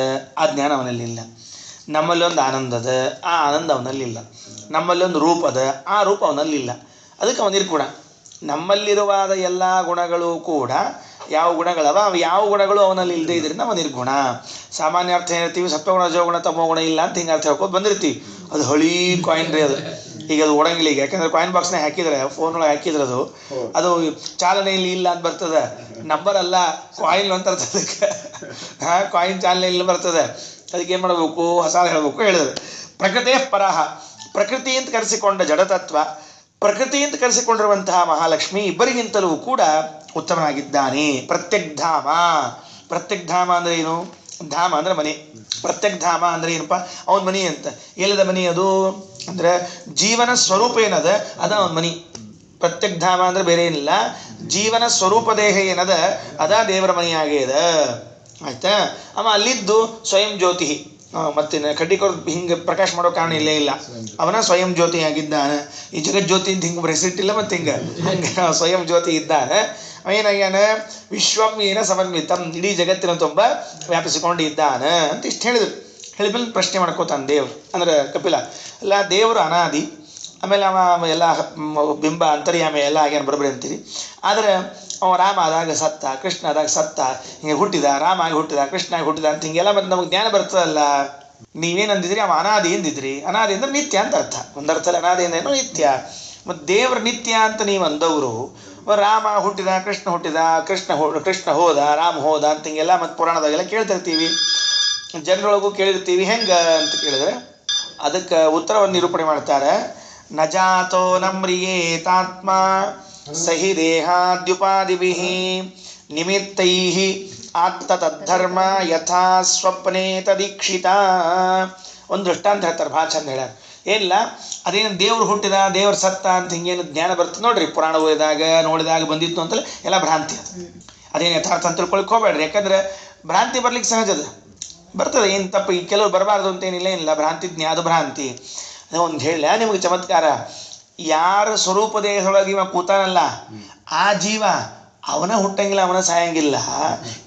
ಆ ಜ್ಞಾನ ಅವನಲ್ಲಿ ಇಲ್ಲ. ನಮ್ಮಲ್ಲಿ ಒಂದು ಆನಂದದ, ಆ ಆನಂದ ಅವನಲ್ಲಿಲ್ಲ. ನಮ್ಮಲ್ಲಿ ಒಂದು ರೂಪದ, ಆ ರೂಪ ಅವನಲ್ಲಿಲ್ಲ. ಅದಕ್ಕೆ ಅವನ ನಿರ್ಗುಣ. ನಮ್ಮಲ್ಲಿರುವಾದ ಎಲ್ಲ ಗುಣಗಳು ಕೂಡ ಯಾವ ಗುಣಗಳವ ಅವು ಯಾವ ಗುಣಗಳು ಅವನಲ್ಲಿ ಇಲ್ಲದೆ ಇದರಿಂದ ಅವ ನಿರ್ಗುಣ. ಸಾಮಾನ್ಯ ಅರ್ಥ ಹೇಳ್ತೀವಿ, ಸತ್ವಗುಣ ರಜೋಗುಣ ತಮೋಗುಣ ಇಲ್ಲ ಅಂತ ಹಿಂಗೆ ಅರ್ಥ ಹೇಳ್ಕೊಂಡು ಬಂದಿರ್ತೀವಿ. ಅದು ಹಳಿ ಕಾಯಿನ್ ರೀ ಅದು. ಈಗ ಅದು ಓಡಂಗಿಲ್ಲ ಈಗ, ಯಾಕಂದ್ರೆ ಕಾಯಿನ್ ಬಾಕ್ಸ್ನಾಗ ಹಾಕಿದ್ರೆ ಫೋನ್ ಒಳಗೆ ಹಾಕಿದ್ರೆ ಅದು ಚಾಲನೆಯಲ್ಲಿ ಇಲ್ಲ ಅಂತ ಬರ್ತದೆ. ನಂಬರ್ ಅಲ್ಲ, ಕಾಯಿನ್ ಅಂತ ಅದಕ್ಕೆ ಕಾಯಿನ್ ಚಾಲನೆಯಲ್ಲಿ ಬರ್ತದೆ. ಅದಕ್ಕೆ ಏನು ಮಾಡಬೇಕು, ಹೊಸ ಹೇಳಬೇಕು. ಹೇಳಿದ್ರು ಪ್ರಕೃತಿಯ ಪರಹ, ಪ್ರಕೃತಿ ಅಂತ ಕರೆಸಿಕೊಂಡ ಜಡತತ್ವ, ಪ್ರಕೃತಿ ಅಂತ ಕರೆಸಿಕೊಂಡಿರುವಂತಹ ಮಹಾಲಕ್ಷ್ಮಿ ಇಬ್ಬರಿಗಿಂತಲೂ ಕೂಡ ಉತ್ತಮನಾಗಿದ್ದಾನೆ. ಪ್ರತ್ಯಗ್ಧಾಮ, ಪ್ರತ್ಯಗ್ಧಾಮ ಅಂದ್ರೆ ಏನು? ಧಾಮ ಅಂದ್ರೆ ಮನೆ, ಪ್ರತ್ಯಗ್ಧಾಮ ಅಂದ್ರೆ ಏನಪ್ಪ? ಅವನ ಮನಿ ಅಂತ. ಎಲ್ಲದ ಮನಿ ಅದು ಅಂದ್ರೆ ಜೀವನ ಸ್ವರೂಪ ಏನದ ಅದ ಅವನ ಮನಿ. ಪ್ರತ್ಯಗ್ಧಾಮ ಅಂದ್ರೆ ಬೇರೆ ಏನಿಲ್ಲ, ಜೀವನ ಸ್ವರೂಪ ದೇಹ ಏನದ ಅದ ದೇವರ ಮನೆಯಾಗ್ಯದ. ಆಯ್ತಾ? ಅವ ಅಲ್ಲಿದ್ದು ಸ್ವಯಂ ಜ್ಯೋತಿ, ಮತ್ತೆ ಕಡ್ಡಿಕೊರ್ ಹಿಂಗೆ ಪ್ರಕಾಶ ಮಾಡೋ ಕಾರಣ ಇಲ್ಲೇ ಇಲ್ಲ. ಅವನ ಸ್ವಯಂ ಜ್ಯೋತಿ ಆಗಿದ್ದಾನೆ. ಈ ಜಗಜ್ಯೋತಿ ಅಂತ ಹಿಂಗೆ ಬರೆಸಿಟ್ಟಿಲ್ಲ, ಮತ್ತೆ ಹಿಂಗೆ ಹಂಗೆ ಸ್ವಯಂ ಜ್ಯೋತಿ ಇದ್ದಾನೆ. ಏನಾಗ್ಯಾನ? ವಿಶ್ವಂ ಏನ ಸಮನ್ವಿತಂ, ಇಡೀ ಜಗತ್ತಿನ ತುಂಬ ವ್ಯಾಪಿಸಿಕೊಂಡಿದ್ದಾನೆ ಅಂತ ಇಷ್ಟು ಹೇಳಿದ್ರು. ಹೇಳಿದ್ಮೇಲೆ ಪ್ರಶ್ನೆ ಮಾಡ್ಕೋತಾನೆ ದೇವ್ರು, ಅಂದ್ರೆ ಕಪಿಲ. ಅಲ್ಲ, ದೇವರು ಅನಾದಿ, ಆಮೇಲೆ ಅವ ಎಲ್ಲ ಬಿಂಬ ಅಂತರ್ಯಾಮಿ ಎಲ್ಲ ಆಗ್ಯಾನ ಬರೋಬ್ಬರಿ ಅಂತೀರಿ. ಆದರೆ ಅವ ರಾಮ ಆದಾಗ ಸತ್ತ, ಕೃಷ್ಣ ಆದಾಗ ಸತ್ತ, ಹಿಂಗೆ ಹುಟ್ಟಿದ, ರಾಮ ಆಗಿ ಹುಟ್ಟಿದ, ಕೃಷ್ಣ ಆಗಿ ಹುಟ್ಟಿದ ಅಂತ ಹಿಂಗೆಲ್ಲ ಮತ್ತೆ ನಮಗೆ ಜ್ಞಾನ ಬರ್ತದಲ್ಲ. ನೀವೇನು ಅಂದಿದ್ರಿ? ಅವ ಅನಾದಿ ಎಂದಿದ್ರಿ. ಅನಾದಿ ಅಂದ್ರೆ ನಿತ್ಯ ಅಂತ ಅರ್ಥ. ಒಂದರ್ಥದಲ್ಲಿ ಅನಾದಿ ಅಂದ್ರೇನು? ನಿತ್ಯ. ಮತ್ತು ದೇವ್ರ ನಿತ್ಯ ಅಂತ ನೀವು ಅಂದವರು, ರಾಮ ಹುಟ್ಟಿದ, ಕೃಷ್ಣ ಹುಟ್ಟಿದ, ಕೃಷ್ಣ ಹೋದ, ರಾಮ ಹೋದ ಅಂತ ಹಿಂಗೆಲ್ಲ ಮತ್ತು ಪುರಾಣದಾಗೆಲ್ಲ ಕೇಳ್ತಿರ್ತೀವಿ, ಜನರೊಳಗೂ ಕೇಳಿರ್ತೀವಿ. ಹೆಂಗೆ ಅಂತ ಕೇಳಿದ್ರೆ ಅದಕ್ಕೆ ಉತ್ತರವನ್ನು ನಿರೂಪಣೆ ಮಾಡ್ತಾರೆ. ನಜಾತೋ ನಮ್ರಿಯೇತಾತ್ಮ ಸಹಿ ದೇಹಾದ್ಯುಪಾದಿಭಿಃ ನಿಮಿತ್ತೈಃ ಆತ್ತತದ್ಧರ್ಮ ಯಥಾ ಸ್ವಪ್ನೇ ತದೀಕ್ಷಿತ. ಒಂದು ದೃಷ್ಟಾಂತ ಹೇಳ್ತಾರೆ, ಭಾಳ ಚಂದ ಹೇಳ್ಯಾರ. ಏನಿಲ್ಲ, ಅದೇನು ದೇವ್ರು ಹುಟ್ಟಿದ, ದೇವ್ರು ಸತ್ತ ಅಂತ ಹಿಂಗೇನು ಜ್ಞಾನ ಬರ್ತದೆ ನೋಡ್ರಿ, ಪುರಾಣ ಓದಿದಾಗ ನೋಡಿದಾಗ ಬಂದಿತ್ತು ಅಂತಲೇ ಎಲ್ಲ ಭ್ರಾಂತಿ. ಅದೇನು ಯಥಾರ್ಥ ಅಂತ ತಿಳ್ಕೊಳಕ್ಕೆ ಹೋಗ್ಬೇಡ್ರಿ, ಯಾಕಂದ್ರೆ ಭ್ರಾಂತಿ ಬರ್ಲಿಕ್ಕೆ ಸಹಜದ, ಬರ್ತದೆ. ಏನು ತಪ್ಪು, ಈ ಕೆಲವ್ರು ಬರಬಾರ್ದು ಅಂತೇನಿಲ್ಲ, ಏನಿಲ್ಲ. ಭ್ರಾಂತಿ ಅದು ಭ್ರಾಂತಿ. ಒಂದು ಹೇಳ ನಿಮಗೆ ಚಮತ್ಕಾರ. ಯಾರ ಸ್ವರೂಪ ದೇಹದೊಳಗೆ ಇವ ಕೂತಾನಲ್ಲ ಆ ಜೀವ, ಅವನ ಹುಟ್ಟಂಗಿಲ್ಲ, ಅವನ ಸಾಯಂಗಿಲ್ಲ.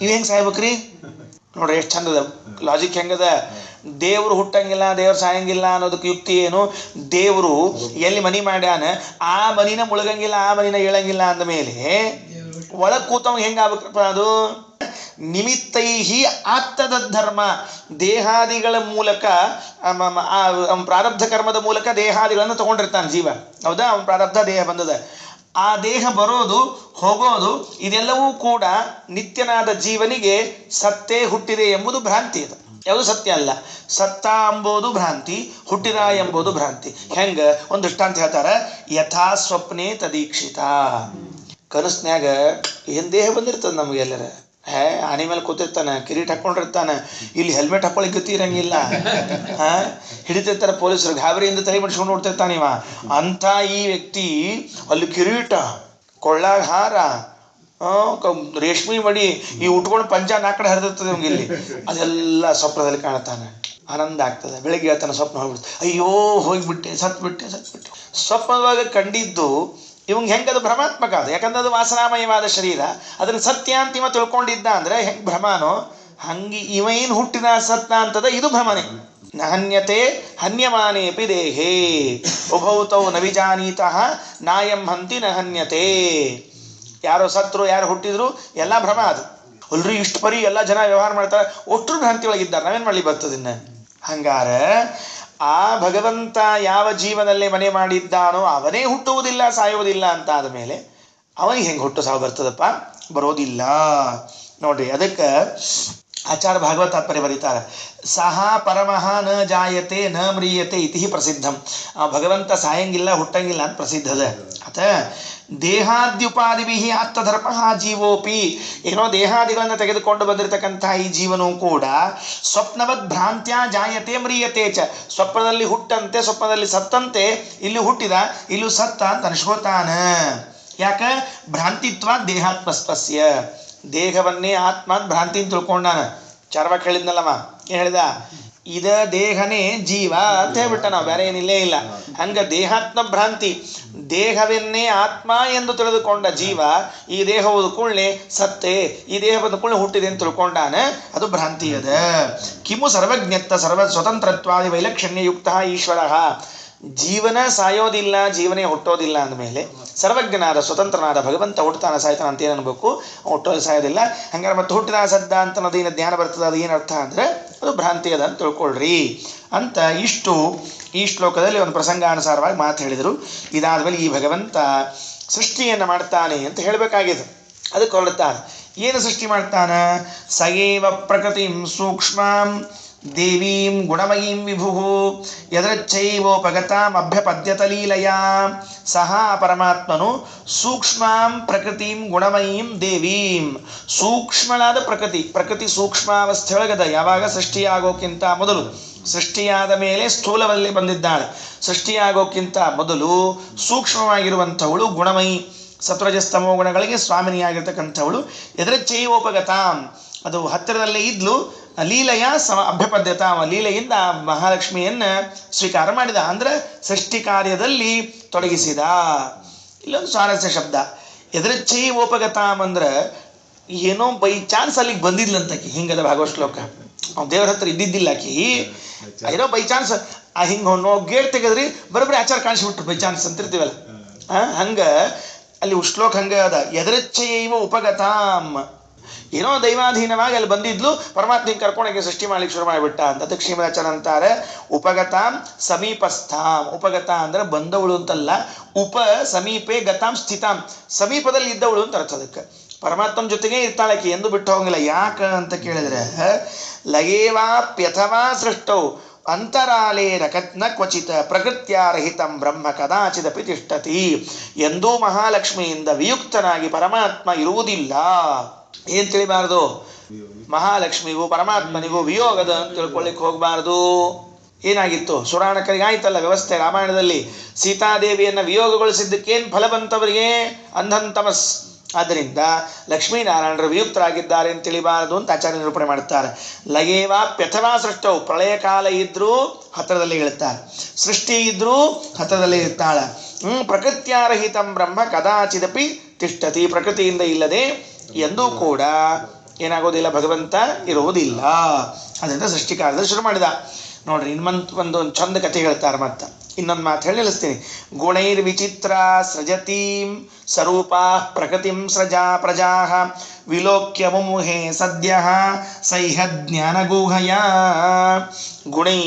ಇವ್ ಹೆಂಗೆ ಸಾಯ್ಬೇಕ್ರಿ? ನೋಡ್ರಿ ಎಷ್ಟು ಚಂದದ ಲಾಜಿಕ್ ಹೆಂಗದ. ದೇವ್ರು ಹುಟ್ಟಂಗಿಲ್ಲ, ದೇವ್ರು ಸಾಯಂಗಿಲ್ಲ ಅನ್ನೋದಕ್ಕೆ ಯುಕ್ತಿ ಏನು? ದೇವರು ಎಲ್ಲಿ ಮನಿ ಮಾಡ್ಯಾನ ಆ ಮನಿನ ಮುಳುಗಂಗಿಲ್ಲ, ಆ ಮನಿನ ಏಳಂಗಿಲ್ಲ ಅಂದಮೇಲೆ ಒಳಗೆ ಕೂತವ್ ಹೆಂಗೆ ಆಗ್ಬೇಕಪ್ಪ ಅದು? ನಿಮಿತ್ತೈಹಿ ಆತ್ತದ ಧರ್ಮ, ದೇಹಾದಿಗಳ ಮೂಲಕ, ಪ್ರಾರಬ್ಧ ಕರ್ಮದ ಮೂಲಕ ದೇಹಾದಿಗಳನ್ನು ತಗೊಂಡಿರ್ತಾನೆ ಜೀವ. ಹೌದಾ? ಅವನ ಪ್ರಾರಬ್ಧ ದೇಹ ಬಂದದ. ಆ ದೇಹ ಬರೋದು ಹೋಗೋದು ಇದೆಲ್ಲವೂ ಕೂಡ ನಿತ್ಯನಾದ ಜೀವನಿಗೆ ಸತ್ತೇ ಹುಟ್ಟಿದೆ ಎಂಬುದು ಭ್ರಾಂತಿ. ಅದು ಯಾವುದು ಸತ್ಯ ಅಲ್ಲ. ಸತ್ತ ಎಂಬುದು ಭ್ರಾಂತಿ, ಹುಟ್ಟಿದ ಎಂಬುದು ಭ್ರಾಂತಿ. ಹೆಂಗ? ಒಂದು ದೃಷ್ಟಾಂತ ಹೇಳ್ತಾರೆ. ಯಥಾ ಸ್ವಪ್ನೇ ತದೀಕ್ಷಿತ. ಕನಸ್ನ್ಯಾಗ ಏನು ದೇಹ ಬಂದಿರ್ತದೆ ನಮಗೆಲ್ಲರ. ಆನೆ ಮೇಲೆ ಕೂತಿರ್ತಾನೆ, ಕಿರೀಟ್ ಹಾಕ್ಕೊಂಡಿರ್ತಾನೆ, ಇಲ್ಲಿ ಹೆಲ್ಮೆಟ್ ಹಾಕೊಳ್ಳಿಕ್ಕೆ ಗತಿ ಇರಂಗಿಲ್ಲ. ಹಿಡಿತಿರ್ತಾರೆ ಪೊಲೀಸರು, ಗಾಬರಿಯಿಂದ ತಲೆ ಮಡಿಸ್ಕೊಂಡು ನೋಡ್ತಿರ್ತಾನೆ ಇವ. ಅಂಥ ಈ ವ್ಯಕ್ತಿ ಅಲ್ಲಿ ಕಿರೀಟ, ಕೊಳ್ಳಾಗ ಹಾರ, ರೇಷ್ಮೆ ಮಡಿ, ಈ ಉಟ್ಕೊಂಡು ಪಂಚ ನಾಲ್ಕಡೆ ಹರಿದಿರ್ತದೆ ನಮ್ಗೆ ಇಲ್ಲಿ. ಅದೆಲ್ಲ ಸ್ವಪ್ನದಲ್ಲಿ ಕಾಣ್ತಾನೆ. ಆನಂದ ಆಗ್ತದೆ. ಬೆಳಿಗ್ಗೆ ಹೇಳ್ತಾನೆ, ಸ್ವಪ್ನ ಹೋಗ್ಬಿಡ್ತು, ಅಯ್ಯೋ ಹೋಗಿಬಿಟ್ಟೆ, ಸತ್ಬಿಟ್ಟೆ. ಸ್ವಪ್ನದಾಗ ಕಂಡಿದ್ದು ಇವಂಗೆ ಹೆಂಗೆ ಅದು ಭ್ರಮಾತ್ಮಕ ಅದು. ಯಾಕಂದ್ರೆ ಅದು ವಾಸನಾಮಯವಾದ ಶರೀರ, ಅದನ್ನು ಸತ್ಯ ಅಂತ ಇವ ತಿಳ್ಕೊಂಡಿದ್ದ ಅಂದರೆ ಹೆಂಗೆ ಭ್ರಮಾನೋ ಹಂಗೆ ಇವ ಏನು ಹುಟ್ಟಿದ ಸತ್ತ ಅಂತದ, ಇದು ಭ್ರಮನೆ. ನಹನ್ಯತೆ ಹನ್ಯಮಾನೇಪಿ ದೇಹೇ ಉಭೌತೌ ನವಿಜಾನೀತಃ ನಾಯಂ ಹಂತಿ ನಹನ್ಯತೆ. ಯಾರೋ ಸತ್ರು, ಯಾರು ಹುಟ್ಟಿದ್ರು ಎಲ್ಲ ಭ್ರಮ ಅದು. ಅಲ್ರಿ ಇಷ್ಟು ಪರಿ ಎಲ್ಲ ಜನ ವ್ಯವಹಾರ ಮಾಡ್ತಾರೆ, ಒಟ್ಟರು ಭ್ರಾಂತಿ ಒಳಗಿದ್ದಾರೆ, ನಾವೇನು ಮಾಡಲಿ ಬರ್ತದಿನ್ನ. ಹಂಗಾರ ಆ ಭಗವಂತ ಯಾವ ಜೀವನಲ್ಲೇ ಮನೆ ಮಾಡಿದ್ದಾನೋ ಅವನೇ ಹುಟ್ಟುವುದಿಲ್ಲ, ಸಾಯುವುದಿಲ್ಲ ಅಂತ ಆದ ಮೇಲೆ ಅವನಿಗೆ ಹೆಂಗೆ ಹುಟ್ಟು ಸಾವು ಬರ್ತದಪ್ಪ? ಬರೋದಿಲ್ಲ. ನೋಡ್ರಿ, ಅದಕ್ಕೆ ಆಚಾರ್ಯ ಭಾಗವತ ತಾತ್ಪರ್ಯ ಬರೀತಾರೆ. ಸಹ ಪರಮಃ ನ ಜಾಯತೆ ನ ಮ್ರಿಯತೆ ಇತಿ ಪ್ರಸಿದ್ಧಂ. ಭಗವಂತ ಸಾಯಂಗಿಲ್ಲ, ಹುಟ್ಟಂಗಿಲ್ಲ ಅಂತ ಪ್ರಸಿದ್ಧದ. ಅತ ದೇಹಾದ್ಯುಪಾದಿಭಿ ಆತ್ತಧರ್ಮ ಜೀವೋಪಿ. ಏನೋ ದೇಹಾದಿಗಳನ್ನು ತೆಗೆದುಕೊಂಡು ಬಂದಿರತಕ್ಕಂತಹ ಈ ಜೀವನೂ ಕೂಡ ಸ್ವಪ್ನವದ್ ಭ್ರಾಂತ್ಯ ಜಾಯತೆ ಮ್ರಿಯತೆ ಚ. ಸ್ವಪ್ನದಲ್ಲಿ ಹುಟ್ಟಂತೆ, ಸ್ವಪ್ನದಲ್ಲಿ ಸತ್ತಂತೆ, ಇಲ್ಲಿ ಹುಟ್ಟಿದ, ಇಲ್ಲೂ ಸತ್ತ ಅಂತ ಅನ್ಸ್ಕೋತಾನ. ಯಾಕ? ಭ್ರಾಂತಿತ್ವ ದೇಹಾತ್ಮಸ್ಪಸ್ಯ. ದೇಹವನ್ನೇ ಆತ್ಮ ಭ್ರಾಂತಿ ಅಂತ ತಿಳ್ಕೊಂಡಾನ. ಚಾರ್ವಾಕ್ ಹೇಳಿದ್ನಲ್ಲಮ್ಮ, ಏನು ಹೇಳಿದ? ಇದ ದೇಹನೇ ಜೀವ ಅಂತ ಹೇಳ್ಬಿಟ್ಟ. ನಾವು ಬೇರೆ ಏನಿಲ್ಲೇ ಇಲ್ಲ. ಹಂಗ ದೇಹಾತ್ಮ ಭ್ರಾಂತಿ. ದೇಹವನ್ನೇ ಆತ್ಮ ಎಂದು ತಿಳಿದುಕೊಂಡ ಜೀವ ಈ ದೇಹವಾದ ಕೂಡಲೇ ಸತ್ತೆ, ಈ ದೇಹವಾದ ಕೂಡಲೇ ಹುಟ್ಟಿದೆ ಅಂತ ತಿಳ್ಕೊಂಡಾನ, ಅದು ಭ್ರಾಂತಿ ಅದ. ಕಿಮು ಸರ್ವಜ್ಞತ್ವ ಸರ್ವ ಸ್ವತಂತ್ರತ್ವಾದಿ ವೈಲಕ್ಷಣ್ಯಯುಕ್ತ ಈಶ್ವರ. ಜೀವನ ಸಾಯೋದಿಲ್ಲ, ಜೀವನೇ ಹುಟ್ಟೋದಿಲ್ಲ ಅಂದಮೇಲೆ ಸರ್ವಜ್ಞನಾದ ಸ್ವತಂತ್ರನಾದ ಭಗವಂತ ಹುಟ್ಟುತ್ತಾನ ಸಾಯ್ತಾನ ಅಂತ ಏನು ಅನ್ಬೇಕು? ಹುಟ್ಟೋದು ಸಾಯೋದಿಲ್ಲ. ಹಂಗಾರೆ ಮತ್ತೆ ಹುಟ್ಟಿದ ಸದ್ದ ಅಂತ ಅನ್ನೋದೇನು ಜ್ಞಾನ ಬರ್ತದೆ, ಅದು ಏನು ಅರ್ಥ ಅಂದರೆ ಅದು ಭ್ರಾಂತಿ ಅದ ಅಂತ ತಿಳ್ಕೊಳ್ರಿ ಅಂತ ಈ ಶ್ಲೋಕದಲ್ಲಿ ಒಂದು ಪ್ರಸಂಗಾನುಸಾರವಾಗಿ ಮಾತು ಹೇಳಿದರು. ಇದಾದ್ಮೇಲೆ ಈ ಭಗವಂತ ಸೃಷ್ಟಿಯನ್ನು ಮಾಡ್ತಾನೆ ಅಂತ ಹೇಳಬೇಕಾಗಿದೆ. ಅದಕ್ಕೆ ಹೊರಡ್ತಾನೆ. ಏನು ಸೃಷ್ಟಿ ಮಾಡ್ತಾನ? ಸಯೇವ ಪ್ರಕೃತಿಂ ಸೂಕ್ಷ್ಮಾಂ ದೇವೀಂ ಗುಣಮಯೀಂ ವಿಭು ಯದೃಚ್ಛೈವೋಪಗತಾಂ ಅಭ್ಯಪದ್ಯತ ಲೀಲಯಾ. ಸಹ ಪರಮಾತ್ಮನು ಸೂಕ್ಷ್ಮಾಂ ಪ್ರಕೃತಿಂ ಗುಣಮಯೀಂ ದೇವೀಂ, ಸೂಕ್ಷ್ಮಳಾದ ಪ್ರಕೃತಿ ಸೂಕ್ಷ್ಮಾವಸ್ಥೆಯೊಳಗದ. ಯಾವಾಗ ಸೃಷ್ಟಿಯಾಗೋಕ್ಕಿಂತ ಮೊದಲು, ಸೃಷ್ಟಿಯಾದ ಮೇಲೆ ಸ್ಥೂಲದಲ್ಲಿ ಬಂದಿದ್ದಾಳೆ. ಸೃಷ್ಟಿಯಾಗೋಕ್ಕಿಂತ ಮೊದಲು ಸೂಕ್ಷ್ಮವಾಗಿರುವಂಥವಳು ಗುಣಮಯಿ, ಸತ್ವಜಸ್ತಮೋ ಗುಣಗಳಿಗೆ ಸ್ವಾಮಿನಿಯಾಗಿರ್ತಕ್ಕಂಥವಳು. ಎದೃಚ್ಛೈವೋಪಗತಾಂ, ಅದು ಹತ್ತಿರದಲ್ಲೇ ಇದ್ಲು. ಲೀಲೆಯ ಅಭ್ಯಪದ್ಯತಾಂ, ಲೀಲೆಯಿಂದ ಮಹಾಲಕ್ಷ್ಮಿಯನ್ನು ಸ್ವೀಕಾರ ಮಾಡಿದ, ಅಂದ್ರೆ ಸೃಷ್ಟಿ ಕಾರ್ಯದಲ್ಲಿ ತೊಡಗಿಸಿದ. ಇಲ್ಲೊಂದು ಸ್ವಾರಸ್ಯ ಶಬ್ದ. ಎದೃಚ್ಛೈವೋಪಗತಾಂ ಅಂದ್ರೆ ಏನೋ ಬೈ ಚಾನ್ಸ್ ಅಲ್ಲಿಗೆ ಬಂದಿದ್ಲಂತಕಿ. ಹಿಂಗದ ಭಾಗವತ್ ಶ್ಲೋಕ. ಅವ್ನು ದೇವ್ರ ಹತ್ರ ಇದ್ದಿದ್ದಿಲ್ಲ ಆಕಿ, ಏನೋ ಬೈ ಚಾನ್ಸ್ ಹಿಂಗೆ ಗೇಟ್ ತೆಗೆದ್ರಿ ಬರೋಬ್ಬರಿ ಆಚಾರ ಕಾಣಿಸ್ಬಿಟ್ರು, ಬೈ ಚಾನ್ಸ್ ಅಂತಿರ್ತೀವಲ್ಲ ಹಂಗೆ ಅಲ್ಲಿ ಶ್ಲೋಕ ಹಂಗೆ ಅದ. ಎದೃಚ್ಛೈವ ಉಪಗತಾಂ, ಏನೋ ದೈವಾಧೀನವಾಗಿ ಅಲ್ಲಿ ಬಂದಿದ್ಲು, ಪರಮಾತ್ಮ ಕರ್ಕೊಂಡೋಗಿ ಸೃಷ್ಟಿ ಮಾಡ್ಲಿಕ್ಕೆ ಶುರು ಮಾಡಿಬಿಟ್ಟ ಅಂತ. ಅದಕ್ಕೆ ಶ್ರೀಮದಾಚಾರ್ಯ ಅಂತಾರೆ ಉಪಗತಾಂ ಸಮೀಪಸ್ಥಾಂ. ಉಪಗತ ಅಂದ್ರೆ ಬಂದವಳು ಅಂತಲ್ಲ, ಉಪ ಸಮೀಪೆ ಗತಾಂ ಸ್ಥಿತಾಂ, ಸಮೀಪದಲ್ಲಿ ಇದ್ದವಳು ಅಂತ ಅರ್ಥ. ಅದಕ್ಕೆ ಪರಮಾತ್ಮನ ಜೊತೆಗೆ ಇರ್ತಾಳಕಿ, ಎಂದು ಬಿಟ್ಟು ಹೋಗಿಲ್ಲ. ಯಾಕ ಅಂತ ಕೇಳಿದ್ರೆ ಲಯೇವಾಪ್ಯಥವಾ ಸೃಷ್ಟೌ ಅಂತರಾಲೇನ ನ ಕ್ವಚಿತ ಪ್ರಕೃತ್ಯಾರಹಿತಂ ಬ್ರಹ್ಮ ಕದಾಚಿದಪಿ ತಿಷ್ಠತಿ. ಎಂದೂ ಮಹಾಲಕ್ಷ್ಮಿಯಿಂದ ವಿಯುಕ್ತನಾಗಿ ಪರಮಾತ್ಮ ಇರುವುದಿಲ್ಲ. ಏನ್ ತಿಳಿಬಾರದು? ಮಹಾಲಕ್ಷ್ಮಿಗೂ ಪರಮಾತ್ಮನಿಗೂ ವಿಯೋಗದ ಅಂತ ತಿಳ್ಕೊಳ್ಳಿಕ್ಕೆ ಹೋಗಬಾರದು. ಏನಾಗಿತ್ತು? ಸುರಾಣಕರಿಗೆ ಆಯ್ತಲ್ಲ ವ್ಯವಸ್ಥೆ. ರಾಮಾಯಣದಲ್ಲಿ ಸೀತಾದೇವಿಯನ್ನು ವಿಯೋಗಗೊಳಿಸಿದ್ದಕ್ಕೇನು ಫಲ ಬಂತವರಿಗೆ? ಅಂಧಂತಮಸ್. ಆದ್ದರಿಂದ ಲಕ್ಷ್ಮೀನಾರಾಯಣರು ವಿಯುಕ್ತರಾಗಿದ್ದಾರೆ ಅಂತ ತಿಳಿಬಾರದು ಅಂತ ಆಚಾರ್ಯ ನಿರೂಪಣೆ ಮಾಡುತ್ತಾರೆ. ಲಯೇವಾಪ್ಯಥವಾ ಸೃಷ್ಟವು, ಪ್ರಳಯ ಕಾಲ ಇದ್ರೂ ಹತ್ತಿರದಲ್ಲಿ ಇಳುತ್ತಾರೆ, ಸೃಷ್ಟಿ ಇದ್ರೂ ಹತ್ತಿರದಲ್ಲಿ ಇರ್ತಾಳೆ. ಪ್ರಕೃತ್ಯಾರಹಿತಂ ಬ್ರಹ್ಮ ಕದಾಚಿದಪಿ ತಿಷ್ಠತಿ, ಪ್ರಕೃತಿಯಿಂದ ಇಲ್ಲದೆ ಎಂದೂ ಕೂಡ ಏನಾಗೋದಿಲ್ಲ, ಭಗವಂತ ಇರುವುದಿಲ್ಲ. ಅದರಿಂದ ಸೃಷ್ಟಿ ಕಾರ್ಯದಲ್ಲಿ ಶುರು ಮಾಡಿದ. ನೋಡ್ರಿ ಒಂದು ಚಂದ ಕಥೆ ಹೇಳ್ತಾರೆ. ಮತ್ತೆ ಇನ್ನೊಂದು ಮಾತು ಹೇಳಿ ನಿಲ್ಲಿಸ್ತೀನಿ. ಗುಣೈರ್ವಿಚಿತ್ರ ಸೃಜತೀಂ ಸ್ವರೂಪಾ ಪ್ರಕೃತಿಂ ಪ್ರಜಾ ವಿಲೋಕ್ಯ ಮುಮುಹೆ ಸದ್ಯ ಸೈಹ ಜ್ಞಾನಗೂಹಯ. ಗುಣೈ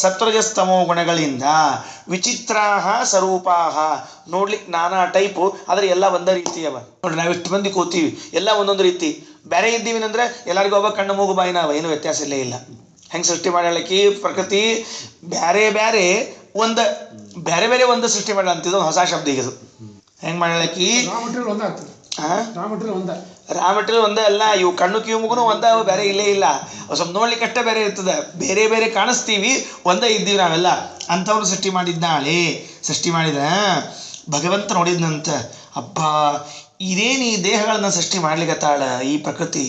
ಸತ್ವಜಸ್ತಮೋ ಗುಣಗಳಿಂದ ವಿಚಿತ್ರಾ ಸ್ವರೂಪಾ, ನೋಡ್ಲಿಕ್ಕೆ ನಾನಾ ಟೈಪು, ಆದರೆ ಎಲ್ಲ ಒಂದೇ ರೀತಿಯವ. ನೋಡ್ರಿ ನಾವೆಷ್ಟು ಮಂದಿ ಕೂತೀವಿ, ಎಲ್ಲ ಒಂದೊಂದು ರೀತಿ. ಬೇರೆ ಇದ್ದೀವಿ ಅಂದ್ರೆ ಎಲ್ಲರಿಗೂ ಒಬ್ಬ ಕಣ್ಣು ಮೂಗು ಬಾಯಿ ನಾವು, ಏನು ವ್ಯತ್ಯಾಸ ಇಲ್ಲೇ ಇಲ್ಲ. ಹೆಂಗೆ ಸೃಷ್ಟಿ ಮಾಡಲಿಕ್ಕೆ ಪ್ರಕೃತಿ ಬೇರೆ ಬೇರೆ ಒಂದು ಸೃಷ್ಟಿ ಮಾಡ ಅಂತಿದ್ದು ಹೊಸ ಶಬ್ದ ಈಗ. ಹೆಂಗ್ ಮಾಡಲಿಕ್ಕೆ ರಾ ಮೆಟೀರಿಯಲ್ ಒಂದೇ ಅಲ್ಲ, ಇವು ಕಣ್ಣು ಕಿವಿ ಮುಗುನು ಒಂದ, ಬೇರೆ ಇಲ್ಲೇ ಇಲ್ಲ. ಸ್ವಲ್ಪ ನೋಡ್ಲಿಕ್ಕೆ ಅಷ್ಟೇ ಬೇರೆ ಇರ್ತದೆ, ಬೇರೆ ಬೇರೆ ಕಾಣಿಸ್ತೀವಿ, ಒಂದೇ ಇದ್ದೀವಿ ನಾವೆಲ್ಲ. ಅಂಥವ್ರು ಸೃಷ್ಟಿ ಮಾಡಿದ್ದಾಳೆ. ಸೃಷ್ಟಿ ಮಾಡಿದ ಭಗವಂತ ನೋಡಿದ್ನಂತ, ಅಬ್ಬಾ ಇದೇನು ಈ ದೇಹಗಳನ್ನ ಸೃಷ್ಟಿ ಮಾಡ್ಲಿಕ್ಕತ್ತಾಳ ಈ ಪ್ರಕೃತಿ,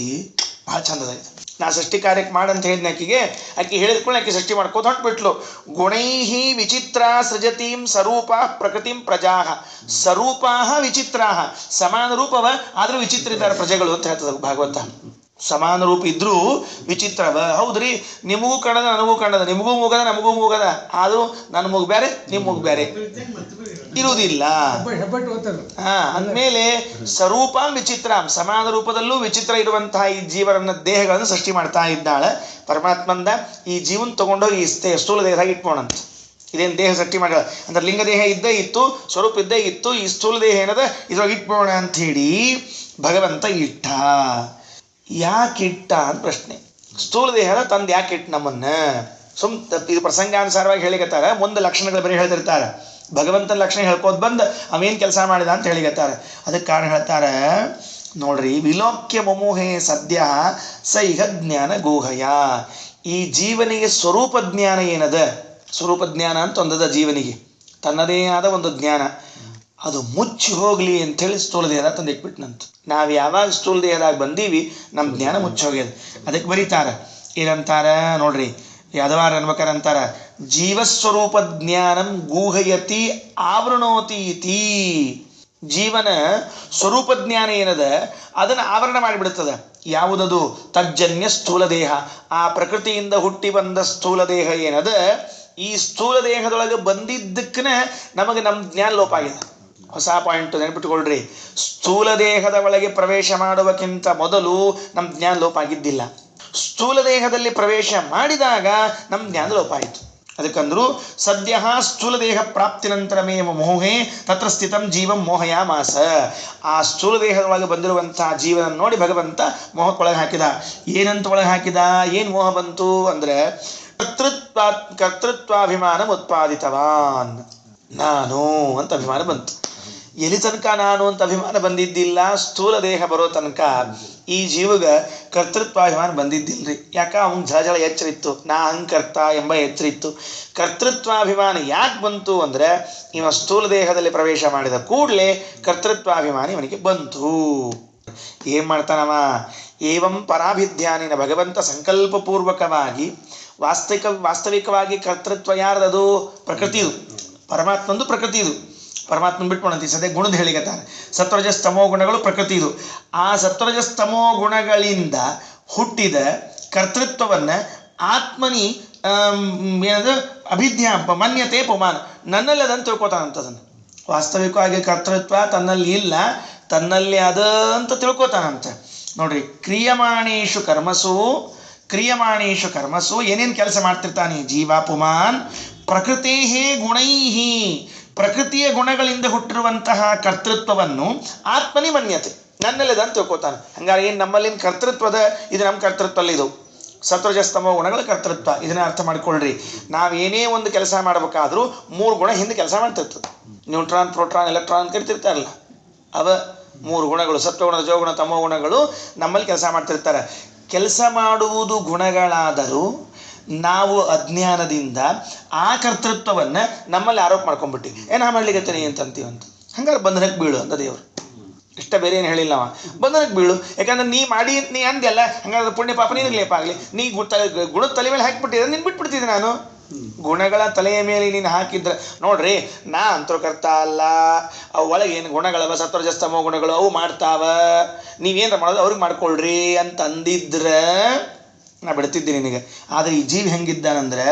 ಭಾಳ ಚಂದದಾಯ್ತು. ನಾ ಸೃಷ್ಟಿ ಕಾರ್ಯಕ್ಕೆ ಮಾಡಂತ ಹೇಳಿದ್ನ ಆಕಿಗೆ. ಆಕಿ ಹೇಳಿದ್ಕೊಳ್ಳಿ ಆಕಿ ಸೃಷ್ಟಿ ಮಾಡ್ಕೋತ ಹೊಂಟ್ಬಿಟ್ಲು. ಗುಣೈಹಿ ವಿಚಿತ್ರ ಸೃಜತೀಂ ಸ್ವರೂಪ ಪ್ರಕೃತಿಂ ಪ್ರಜಾ. ಸ್ವರೂಪಾಹ ವಿಚಿತ್ರಾಹ, ಸಮಾನ ರೂಪವ ಆದ್ರೂ ವಿಚಿತ್ರ ಇದ್ದಾರೆ ಪ್ರಜೆಗಳು ಅಂತ ಹೇಳ್ತದ ಭಾಗವತ. ಸಮಾನ ರೂಪ ಇದ್ರೂ ವಿಚಿತ್ರವ. ಹೌದ್ರಿ, ನಿಮಗೂ ಕಣ್ಣದ ನನಗೂ ಕಣ್ಣದ, ನಿಮಗೂ ಮೂಗದ ನಮಗೂ ಮೂಗದ, ಆದ್ರೂ ನನ್ನ ಮೂಗು ಬೇರೆ ನಿಮ್ಮ ಮೂಗು ಬೇರೆ ಇರುವುದಿಲ್ಲ. ಅಂದಮೇಲೆ ಸ್ವರೂಪಾಂ ವಿಚಿತ್ರಾಂ, ಸಮಾನ ರೂಪದಲ್ಲೂ ವಿಚಿತ್ರ ಇರುವಂತಹ ಈ ಜೀವನ ದೇಹಗಳನ್ನು ಸೃಷ್ಟಿ ಮಾಡ್ತಾ ಇದ್ದಾಳೆ ಪರಮಾತ್ಮಂದ. ಈ ಜೀವನ್ ತಗೊಂಡೋಗಿ ಸ್ಥೂಲ ದೇಹದಾಗ ಇಟ್ಕೋಣಂತ. ಇದೇನು ದೇಹ ಸೃಷ್ಟಿ ಮಾಡ ಅಂದ್ರೆ ಲಿಂಗ ದೇಹ ಇದ್ದೇ ಇತ್ತು, ಸ್ವರೂಪ ಇದ್ದೇ ಇತ್ತು, ಈ ಸ್ಥೂಲ ದೇಹ ಏನದ ಇದ್ರೊಳಗೆ ಇಟ್ಬೋಣ ಅಂತ ಹೇಳಿ ಭಗವಂತ ಇಟ್ಟ. ಯಾಕಿಟ್ಟ ಅಂತ ಪ್ರಶ್ನೆ. ಸ್ಥೂಲ ದೇಹದ ತಂದು ಯಾಕೆ ಇಟ್ಟು ನಮ್ಮನ್ನ? ಇದು ಪ್ರಸಂಗಾನುಸಾರವಾಗಿ ಹೇಳಿಕತ್ತಾರ. ಮುಂದೆ ಲಕ್ಷಣಗಳು ಬರೀ ಹೇಳ್ತಿರ್ತಾರೆ. ಭಗವಂತನ ಲಕ್ಷಣ ಹೇಳ್ಕೋದ್ ಬಂದು ಅವೇನು ಕೆಲಸ ಮಾಡಿದ ಅಂತ ಹೇಳಿಕತ್ತಾರ. ಅದಕ್ಕೆ ಕಾರಣ ಹೇಳ್ತಾರೆ ನೋಡ್ರಿ. ವಿಲೋಕ್ಯ ಮುಮುಹೆ ಸದ್ಯ ಸೈಹ ಜ್ಞಾನ ಗೂಹಯ. ಈ ಜೀವನಿಗೆ ಸ್ವರೂಪ ಜ್ಞಾನ ಏನದ? ಸ್ವರೂಪ ಜ್ಞಾನ ಅಂತ ಒಂದದ ಜೀವನಿಗೆ, ತನ್ನದೇ ಆದ ಒಂದು ಜ್ಞಾನ. ಅದು ಮುಚ್ಚಿ ಹೋಗ್ಲಿ ಅಂಥೇಳಿ ಸ್ಥೂಲ ದೇಹದಾಗ ತಂದು ಇಟ್ಬಿಟ್ನಂತ. ನಾವು ಯಾವಾಗ ಸ್ಥೂಲ ದೇಹದಾಗ ಬಂದೀವಿ ನಮ್ಮ ಜ್ಞಾನ ಮುಚ್ಚಿ ಹೋಗ್ಯದ. ಅದಕ್ಕೆ ಬರೀತಾರ, ಏನಂತಾರ ನೋಡ್ರಿ, ಯಾದವಾರ ಅನ್ಬೇಕಾರ ಅಂತಾರ, ಜೀವಸ್ವರೂಪ ಜ್ಞಾನಂ ಗೂಹಯತಿ ಆವೃಣೋತಿ ಇತಿ. ಜೀವನ ಸ್ವರೂಪ ಜ್ಞಾನ ಏನದ ಅದನ್ನು ಆವರಣ ಮಾಡಿಬಿಡ್ತದ. ಯಾವುದದು? ತಜ್ಜನ್ಯ ಸ್ಥೂಲ ದೇಹ. ಆ ಪ್ರಕೃತಿಯಿಂದ ಹುಟ್ಟಿ ಬಂದ ಸ್ಥೂಲ ದೇಹ ಏನದ, ಈ ಸ್ಥೂಲ ದೇಹದೊಳಗೆ ಬಂದಿದ್ದಕ್ಕನ ನಮಗೆ ನಮ್ಮ ಜ್ಞಾನ ಲೋಪ ಆಗಿದೆ. ಹೊಸ ಪಾಯಿಂಟ್ ನೆನಪಿಟ್ಟುಕೊಳ್ರಿ. ಸ್ಥೂಲ ದೇಹದ ಒಳಗೆ ಪ್ರವೇಶ ಮಾಡುವಕ್ಕಿಂತ ಮೊದಲು ನಮ್ಮ ಜ್ಞಾನ ಲೋಪ ಆಗಿದ್ದಿಲ್ಲ. ಸ್ಥೂಲ ದೇಹದಲ್ಲಿ ಪ್ರವೇಶ ಮಾಡಿದಾಗ ನಮ್ಮ ಜ್ಞಾನ ಲೋಪ ಆಯಿತು. ಅದಕ್ಕಂದ್ರು ಸದ್ಯ ಸ್ಥೂಲ ದೇಹ ಪ್ರಾಪ್ತಿ ನಂತರಮೇವ ಮೋಹೆ ತತ್ರ ಸ್ಥಿತಂ ಜೀವಂ ಮೋಹಯಾಮಾಸ. ಆ ಸ್ಥೂಲ ದೇಹದೊಳಗೆ ಬಂದಿರುವಂತಹ ಜೀವನ ನೋಡಿ ಭಗವಂತ ಮೋಹಕ್ಕೊಳಗೆ ಹಾಕಿದ. ಏನಂತ ಒಳಗೆ ಹಾಕಿದ? ಏನು ಮೋಹ ಬಂತು ಅಂದರೆ ಕರ್ತೃತ್ವಾಭಿಮಾನ ಉತ್ಪಾದಿತವಾನ್. ನಾನು ಅಂತ ಅಭಿಮಾನ ಬಂತು. ಎಲ್ಲಿ ತನಕ ನಾನು ಅಂತ ಅಭಿಮಾನ ಬಂದಿದ್ದಿಲ್ಲ, ಸ್ಥೂಲ ದೇಹ ಬರೋ ತನಕ ಈ ಜೀವಗ ಕರ್ತೃತ್ವಾಭಿಮಾನ ಬಂದಿದ್ದಿಲ್ರಿ. ಯಾಕ ಅವನ ಝಳಝಳ ಎಚ್ಚರ ಇತ್ತು, ನಾ ಹಂಕರ್ತ ಎಂಬ ಎಚ್ಚರ ಇತ್ತು. ಕರ್ತೃತ್ವಾಭಿಮಾನ ಯಾಕೆ ಬಂತು ಅಂದರೆ ಇವ ಸ್ಥೂಲ ದೇಹದಲ್ಲಿ ಪ್ರವೇಶ ಮಾಡಿದ ಕೂಡಲೇ ಕರ್ತೃತ್ವಾಭಿಮಾನ ಇವನಿಗೆ ಬಂತು. ಏನ್ ಮಾಡ್ತಾನವ? ಏವಂ ಪರಾಭಿಧ್ಯಾನಿನ ಭಗವಂತ ಸಂಕಲ್ಪಪೂರ್ವಕವಾಗಿ ವಾಸ್ತವಿಕವಾಗಿ ಕರ್ತೃತ್ವ ಯಾರ್ದದು? ಪ್ರಕೃತಿದು, ಪರಮಾತ್ಮಂದು ಪ್ರಕೃತಿದು. ಪರಮಾತ್ಮನ ಬಿಟ್ಕೊಂಡಂತ ಸದ್ಯ ಗುಣದ ಹೇಳಿಕತ್ತಾರೆ. ಸತ್ವರಜಸ್ತಮೋ ಗುಣಗಳು ಪ್ರಕೃತಿದು. ಆ ಸತ್ವರಜಸ್ತಮೋ ಗುಣಗಳಿಂದ ಹುಟ್ಟಿದ ಕರ್ತೃತ್ವವನ್ನು ಆತ್ಮನಿ ಏನದು ಅಭಿಧ್ಯ ಮನ್ಯತೆ ಪುಮಾನ, ನನ್ನಲ್ಲಿ ಅದಂತ ತಿಳ್ಕೊತಾನಂತದನ್ನು. ವಾಸ್ತವಿಕವಾಗಿ ಕರ್ತೃತ್ವ ತನ್ನಲ್ಲಿ ಇಲ್ಲ, ತನ್ನಲ್ಲಿ ಅದ ಅಂತ ತಿಳ್ಕೊತಾನಂತೆ. ನೋಡ್ರಿ, ಕ್ರಿಯಮಾಣೇಶು ಕರ್ಮಸು ಏನೇನು ಕೆಲಸ ಮಾಡ್ತಿರ್ತಾನೆ ಜೀವ ಪುಮಾನ್ ಪ್ರಕೃತೇ ಗುಣೈಹಿ, ಪ್ರಕೃತಿಯ ಗುಣಗಳಿಂದ ಹುಟ್ಟಿರುವಂತಹ ಕರ್ತೃತ್ವವನ್ನು ಆತ್ಮನಿ ಮನ್ಯತೆ, ನನ್ನಲ್ಲಿದೆ ಅಂತ ತಿಳ್ಕೊತಾನೆ. ಹಂಗಾರೆ ಏನು ನಮ್ಮಲ್ಲಿನ ಕರ್ತೃತ್ವದ ಇದು ನಮ್ಮ ಕರ್ತೃತ್ವಲ್ಲಿ ಇದು ಸತ್ವಜಸ್ತಮೋ ಗುಣಗಳ ಕರ್ತೃತ್ವ. ಇದನ್ನ ಅರ್ಥ ಮಾಡ್ಕೊಳ್ರಿ. ನಾವೇನೇ ಒಂದು ಕೆಲಸ ಮಾಡಬೇಕಾದ್ರೂ 3 ಗುಣ ಹಿಂದೆ ಕೆಲಸ ಮಾಡ್ತಿರ್ತದೆ. ನ್ಯೂಟ್ರಾನ್, ಪ್ರೋಟ್ರಾನ್, ಎಲೆಕ್ಟ್ರಾನ್ ಕರಿತಿರ್ತಾರಲ್ಲ, ಅವ 3 ಗುಣಗಳು, ಸತ್ವಗುಣ, ರಜೋಗುಣ, ತಮೋ ಗುಣಗಳು ನಮ್ಮಲ್ಲಿ ಕೆಲಸ ಮಾಡ್ತಿರ್ತಾರೆ. ಕೆಲಸ ಮಾಡುವುದು ಗುಣಗಳಾದರೂ ನಾವು ಅಜ್ಞಾನದಿಂದ ಆ ಕರ್ತೃತ್ವವನ್ನು ನಮ್ಮಲ್ಲಿ ಆರೋಪ ಮಾಡ್ಕೊಂಡ್ಬಿಟ್ಟಿವಿ. ನಾ ಮಾಡ್ಲಿಕ್ಕತ್ತೀನಿ ಅಂತಂತೀವಂತ. ಹಂಗಾರೆ ಬಂಧನಕ್ಕೆ ಬೀಳು ಅಂತ ದೇವರು. ಇಷ್ಟ ಬೇರೆ ಏನು ಹೇಳಿಲ್ಲ ಅವ, ಬಂಧನಕ್ಕೆ ಬೀಳು. ಯಾಕಂದ್ರೆ ನೀ ಅಂದ್ಯಲ್ಲ, ಹಂಗಾದ್ರೆ ಪುಣ್ಯ ಪಾಪ ನಿನಗೆ ಲೇಪ ಆಗಲಿ. ನೀ ಗುಣದ ತಲೆ ಮೇಲೆ ಹಾಕಿಬಿಟ್ಟಿದ್ರೆ ನೀನು ಬಿಟ್ಬಿಡ್ತಿದ್ದೆ. ನಾನು ಗುಣಗಳ ತಲೆಯ ಮೇಲೆ ನೀನು ಹಾಕಿದ್ರೆ ನೋಡ್ರಿ, ನಾ ಅಂತರ್ಕರ್ತ ಅಲ್ಲ. ಅವು ಒಳಗೆ ಏನು ಗುಣಗಳವ, ಸತ್ವರಜಸ್ತಮೋ ಗುಣಗಳು, ಅವು ಮಾಡ್ತಾವ. ನೀವೇನಾರ ಮಾಡೋದು ಅವ್ರಿಗೆ ಮಾಡ್ಕೊಳ್ರಿ ಅಂತ ಅಂದಿದ್ರೆ ನಾ ಬಿಡ್ತಿದ್ದೀನಿ ನಿನಗೆ. ಆದರೆ ಈ ಜೀವಿ ಹೆಂಗಿದ್ದಾನಂದ್ರೆ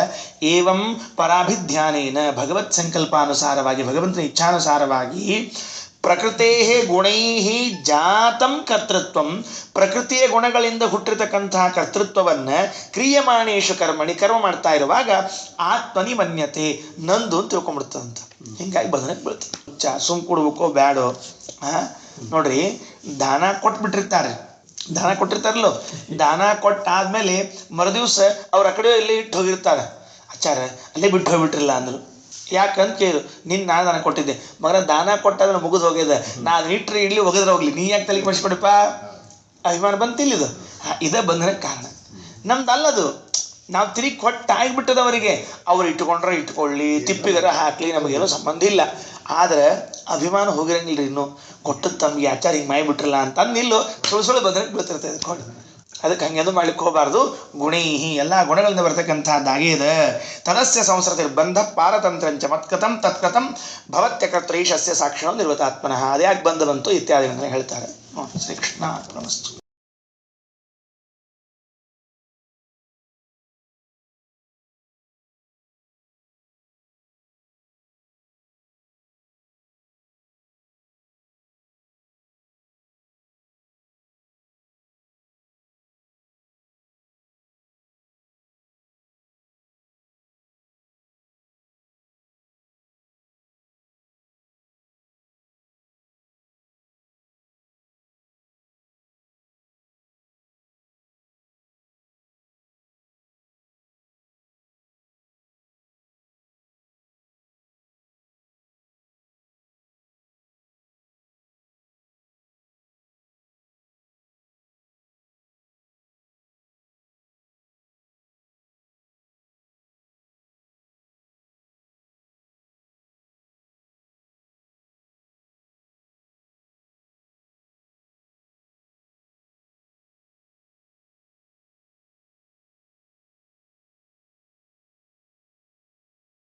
ಏವಂ ಪರಾಭಿಧ್ಯಾನೇನ ಭಗವತ್ ಸಂಕಲ್ಪಾನುಸಾರವಾಗಿ, ಭಗವಂತನ ಇಚ್ಛಾನುಸಾರವಾಗಿ ಪ್ರಕೃತೇ ಗುಣೈ ಜಾತಂ ಕರ್ತೃತ್ವಂ, ಪ್ರಕೃತಿಯ ಗುಣಗಳಿಂದ ಹುಟ್ಟಿರ್ತಕ್ಕಂತಹ ಕರ್ತೃತ್ವವನ್ನು ಕ್ರಿಯಮಾಣೇಶು ಕರ್ಮ ಮಾಡ್ತಾ ಇರುವಾಗ ಆತ್ಮನಿ ಮನ್ಯತೆ, ನಂದು ಅಂತ ತಿಳ್ಕೊಂಡ್ಬಿಡ್ತದಂತ. ಹಿಂಗಾಗಿ ಬಂಧನಕ್ಕೆ ಬೀಳ್ತದೆ. ಸುಮ್ ಕೊಡ್ಬೇಕೋ ಬ್ಯಾಡೋ? ನೋಡ್ರಿ, ದಾನ ಕೊಟ್ಟಿರ್ತಾರಲ್ಲೋ, ದಾನ ಕೊಟ್ಟಾದ್ಮೇಲೆ ಮರುದಿವ್ಸ ಅವ್ರ ಆ ಕಡೆ ಇಲ್ಲೇ ಇಟ್ಟು ಹೋಗಿರ್ತಾರೆ. ಆಚಾರ ಅಲ್ಲೇ ಬಿಟ್ಟು ಹೋಗ್ಬಿಟ್ರಿಲ್ಲ ಅಂದರು. ಯಾಕಂತ ಕೇಳು, ನಾನು ದಾನ ಕೊಟ್ಟಿದ್ದೆ ಮಗನ, ದಾನ ಕೊಟ್ಟಾದ್ರೆ ಮುಗಿದು ಹೋಗ್ಯದ, ನಾ ಅದನ್ನ ಇಟ್ಟರೆ ಇಡ್ಲಿ ಒಗದ್ರೆ ಹೋಗ್ಲಿ, ನೀ ಯಾಕೆ ತಲೆಗೆ ಮಾಡಿಸ್ಕೊಡಪ್ಪ? ಅಭಿಮಾನ ಬಂತಿಲ್ಲ. ಇದು ಇದೇ ಬಂಧನಕ್ಕೆ ಕಾರಣ. ನಮ್ದಲ್ಲದು. ನಾವು ತಿರುಗಿ ಕೊಟ್ಟಾಗ್ಬಿಟ್ಟದವರಿಗೆ, ಅವ್ರು ಇಟ್ಕೊಂಡ್ರೆ ಇಟ್ಕೊಳ್ಳಿ, ತಿಪ್ಪಿಗರ ಹಾಕಲಿ, ನಮಗೇನೋ ಸಂಬಂಧ ಇಲ್ಲ. ಆದರೆ ಅಭಿಮಾನ ಹೋಗಿರಂಗಿಲ್ರಿ. ಇನ್ನು ಕೊಟ್ಟದ್ದು ತಮಗೆ ಆಚಾರ ಹಿಂಗೆ ಮಾಡಿಬಿಟ್ರಲ್ಲ ಅಂತ ನಿಲ್ಲು ಸುಳ್ಳು ಬಂಧನಕ್ಕೆ ಬೀಳ್ತಿರ್ತದೆ ಕೊಂಡು. ಅದಕ್ಕೆ ಹಂಗೆಂದು ಮಾಡ್ಲಿಕ್ಕೆ ಹೋಗಬಾರ್ದು. ಗುಣೈಹಿ, ಎಲ್ಲ ಗುಣಗಳಿಂದ ಬರ್ತಕ್ಕಂಥದ್ದಾಗೇ ಇದೆ. ತದಸ್ಯ ಸಂಸ್ಕೃತಿ ಬಂಧ ಪಾರತಂತ್ರಂಚ ಮತ್ಕಥಂ ತತ್ಕಥಂ ಭವತ್ಯಕರ್ತೈಷಸ್ಯ ಸಾಕ್ಷಿಣೋ ನಿರ್ವತಾತ್ಮನಃ. ಅದ್ಯಾಕೆ ಬಂತು ಇತ್ಯಾದಿಗಳನ್ನು ಹೇಳ್ತಾರೆ. ಶ್ರೀಕೃಷ್ಣ ಅರ್ಪಣಮಸ್ತು.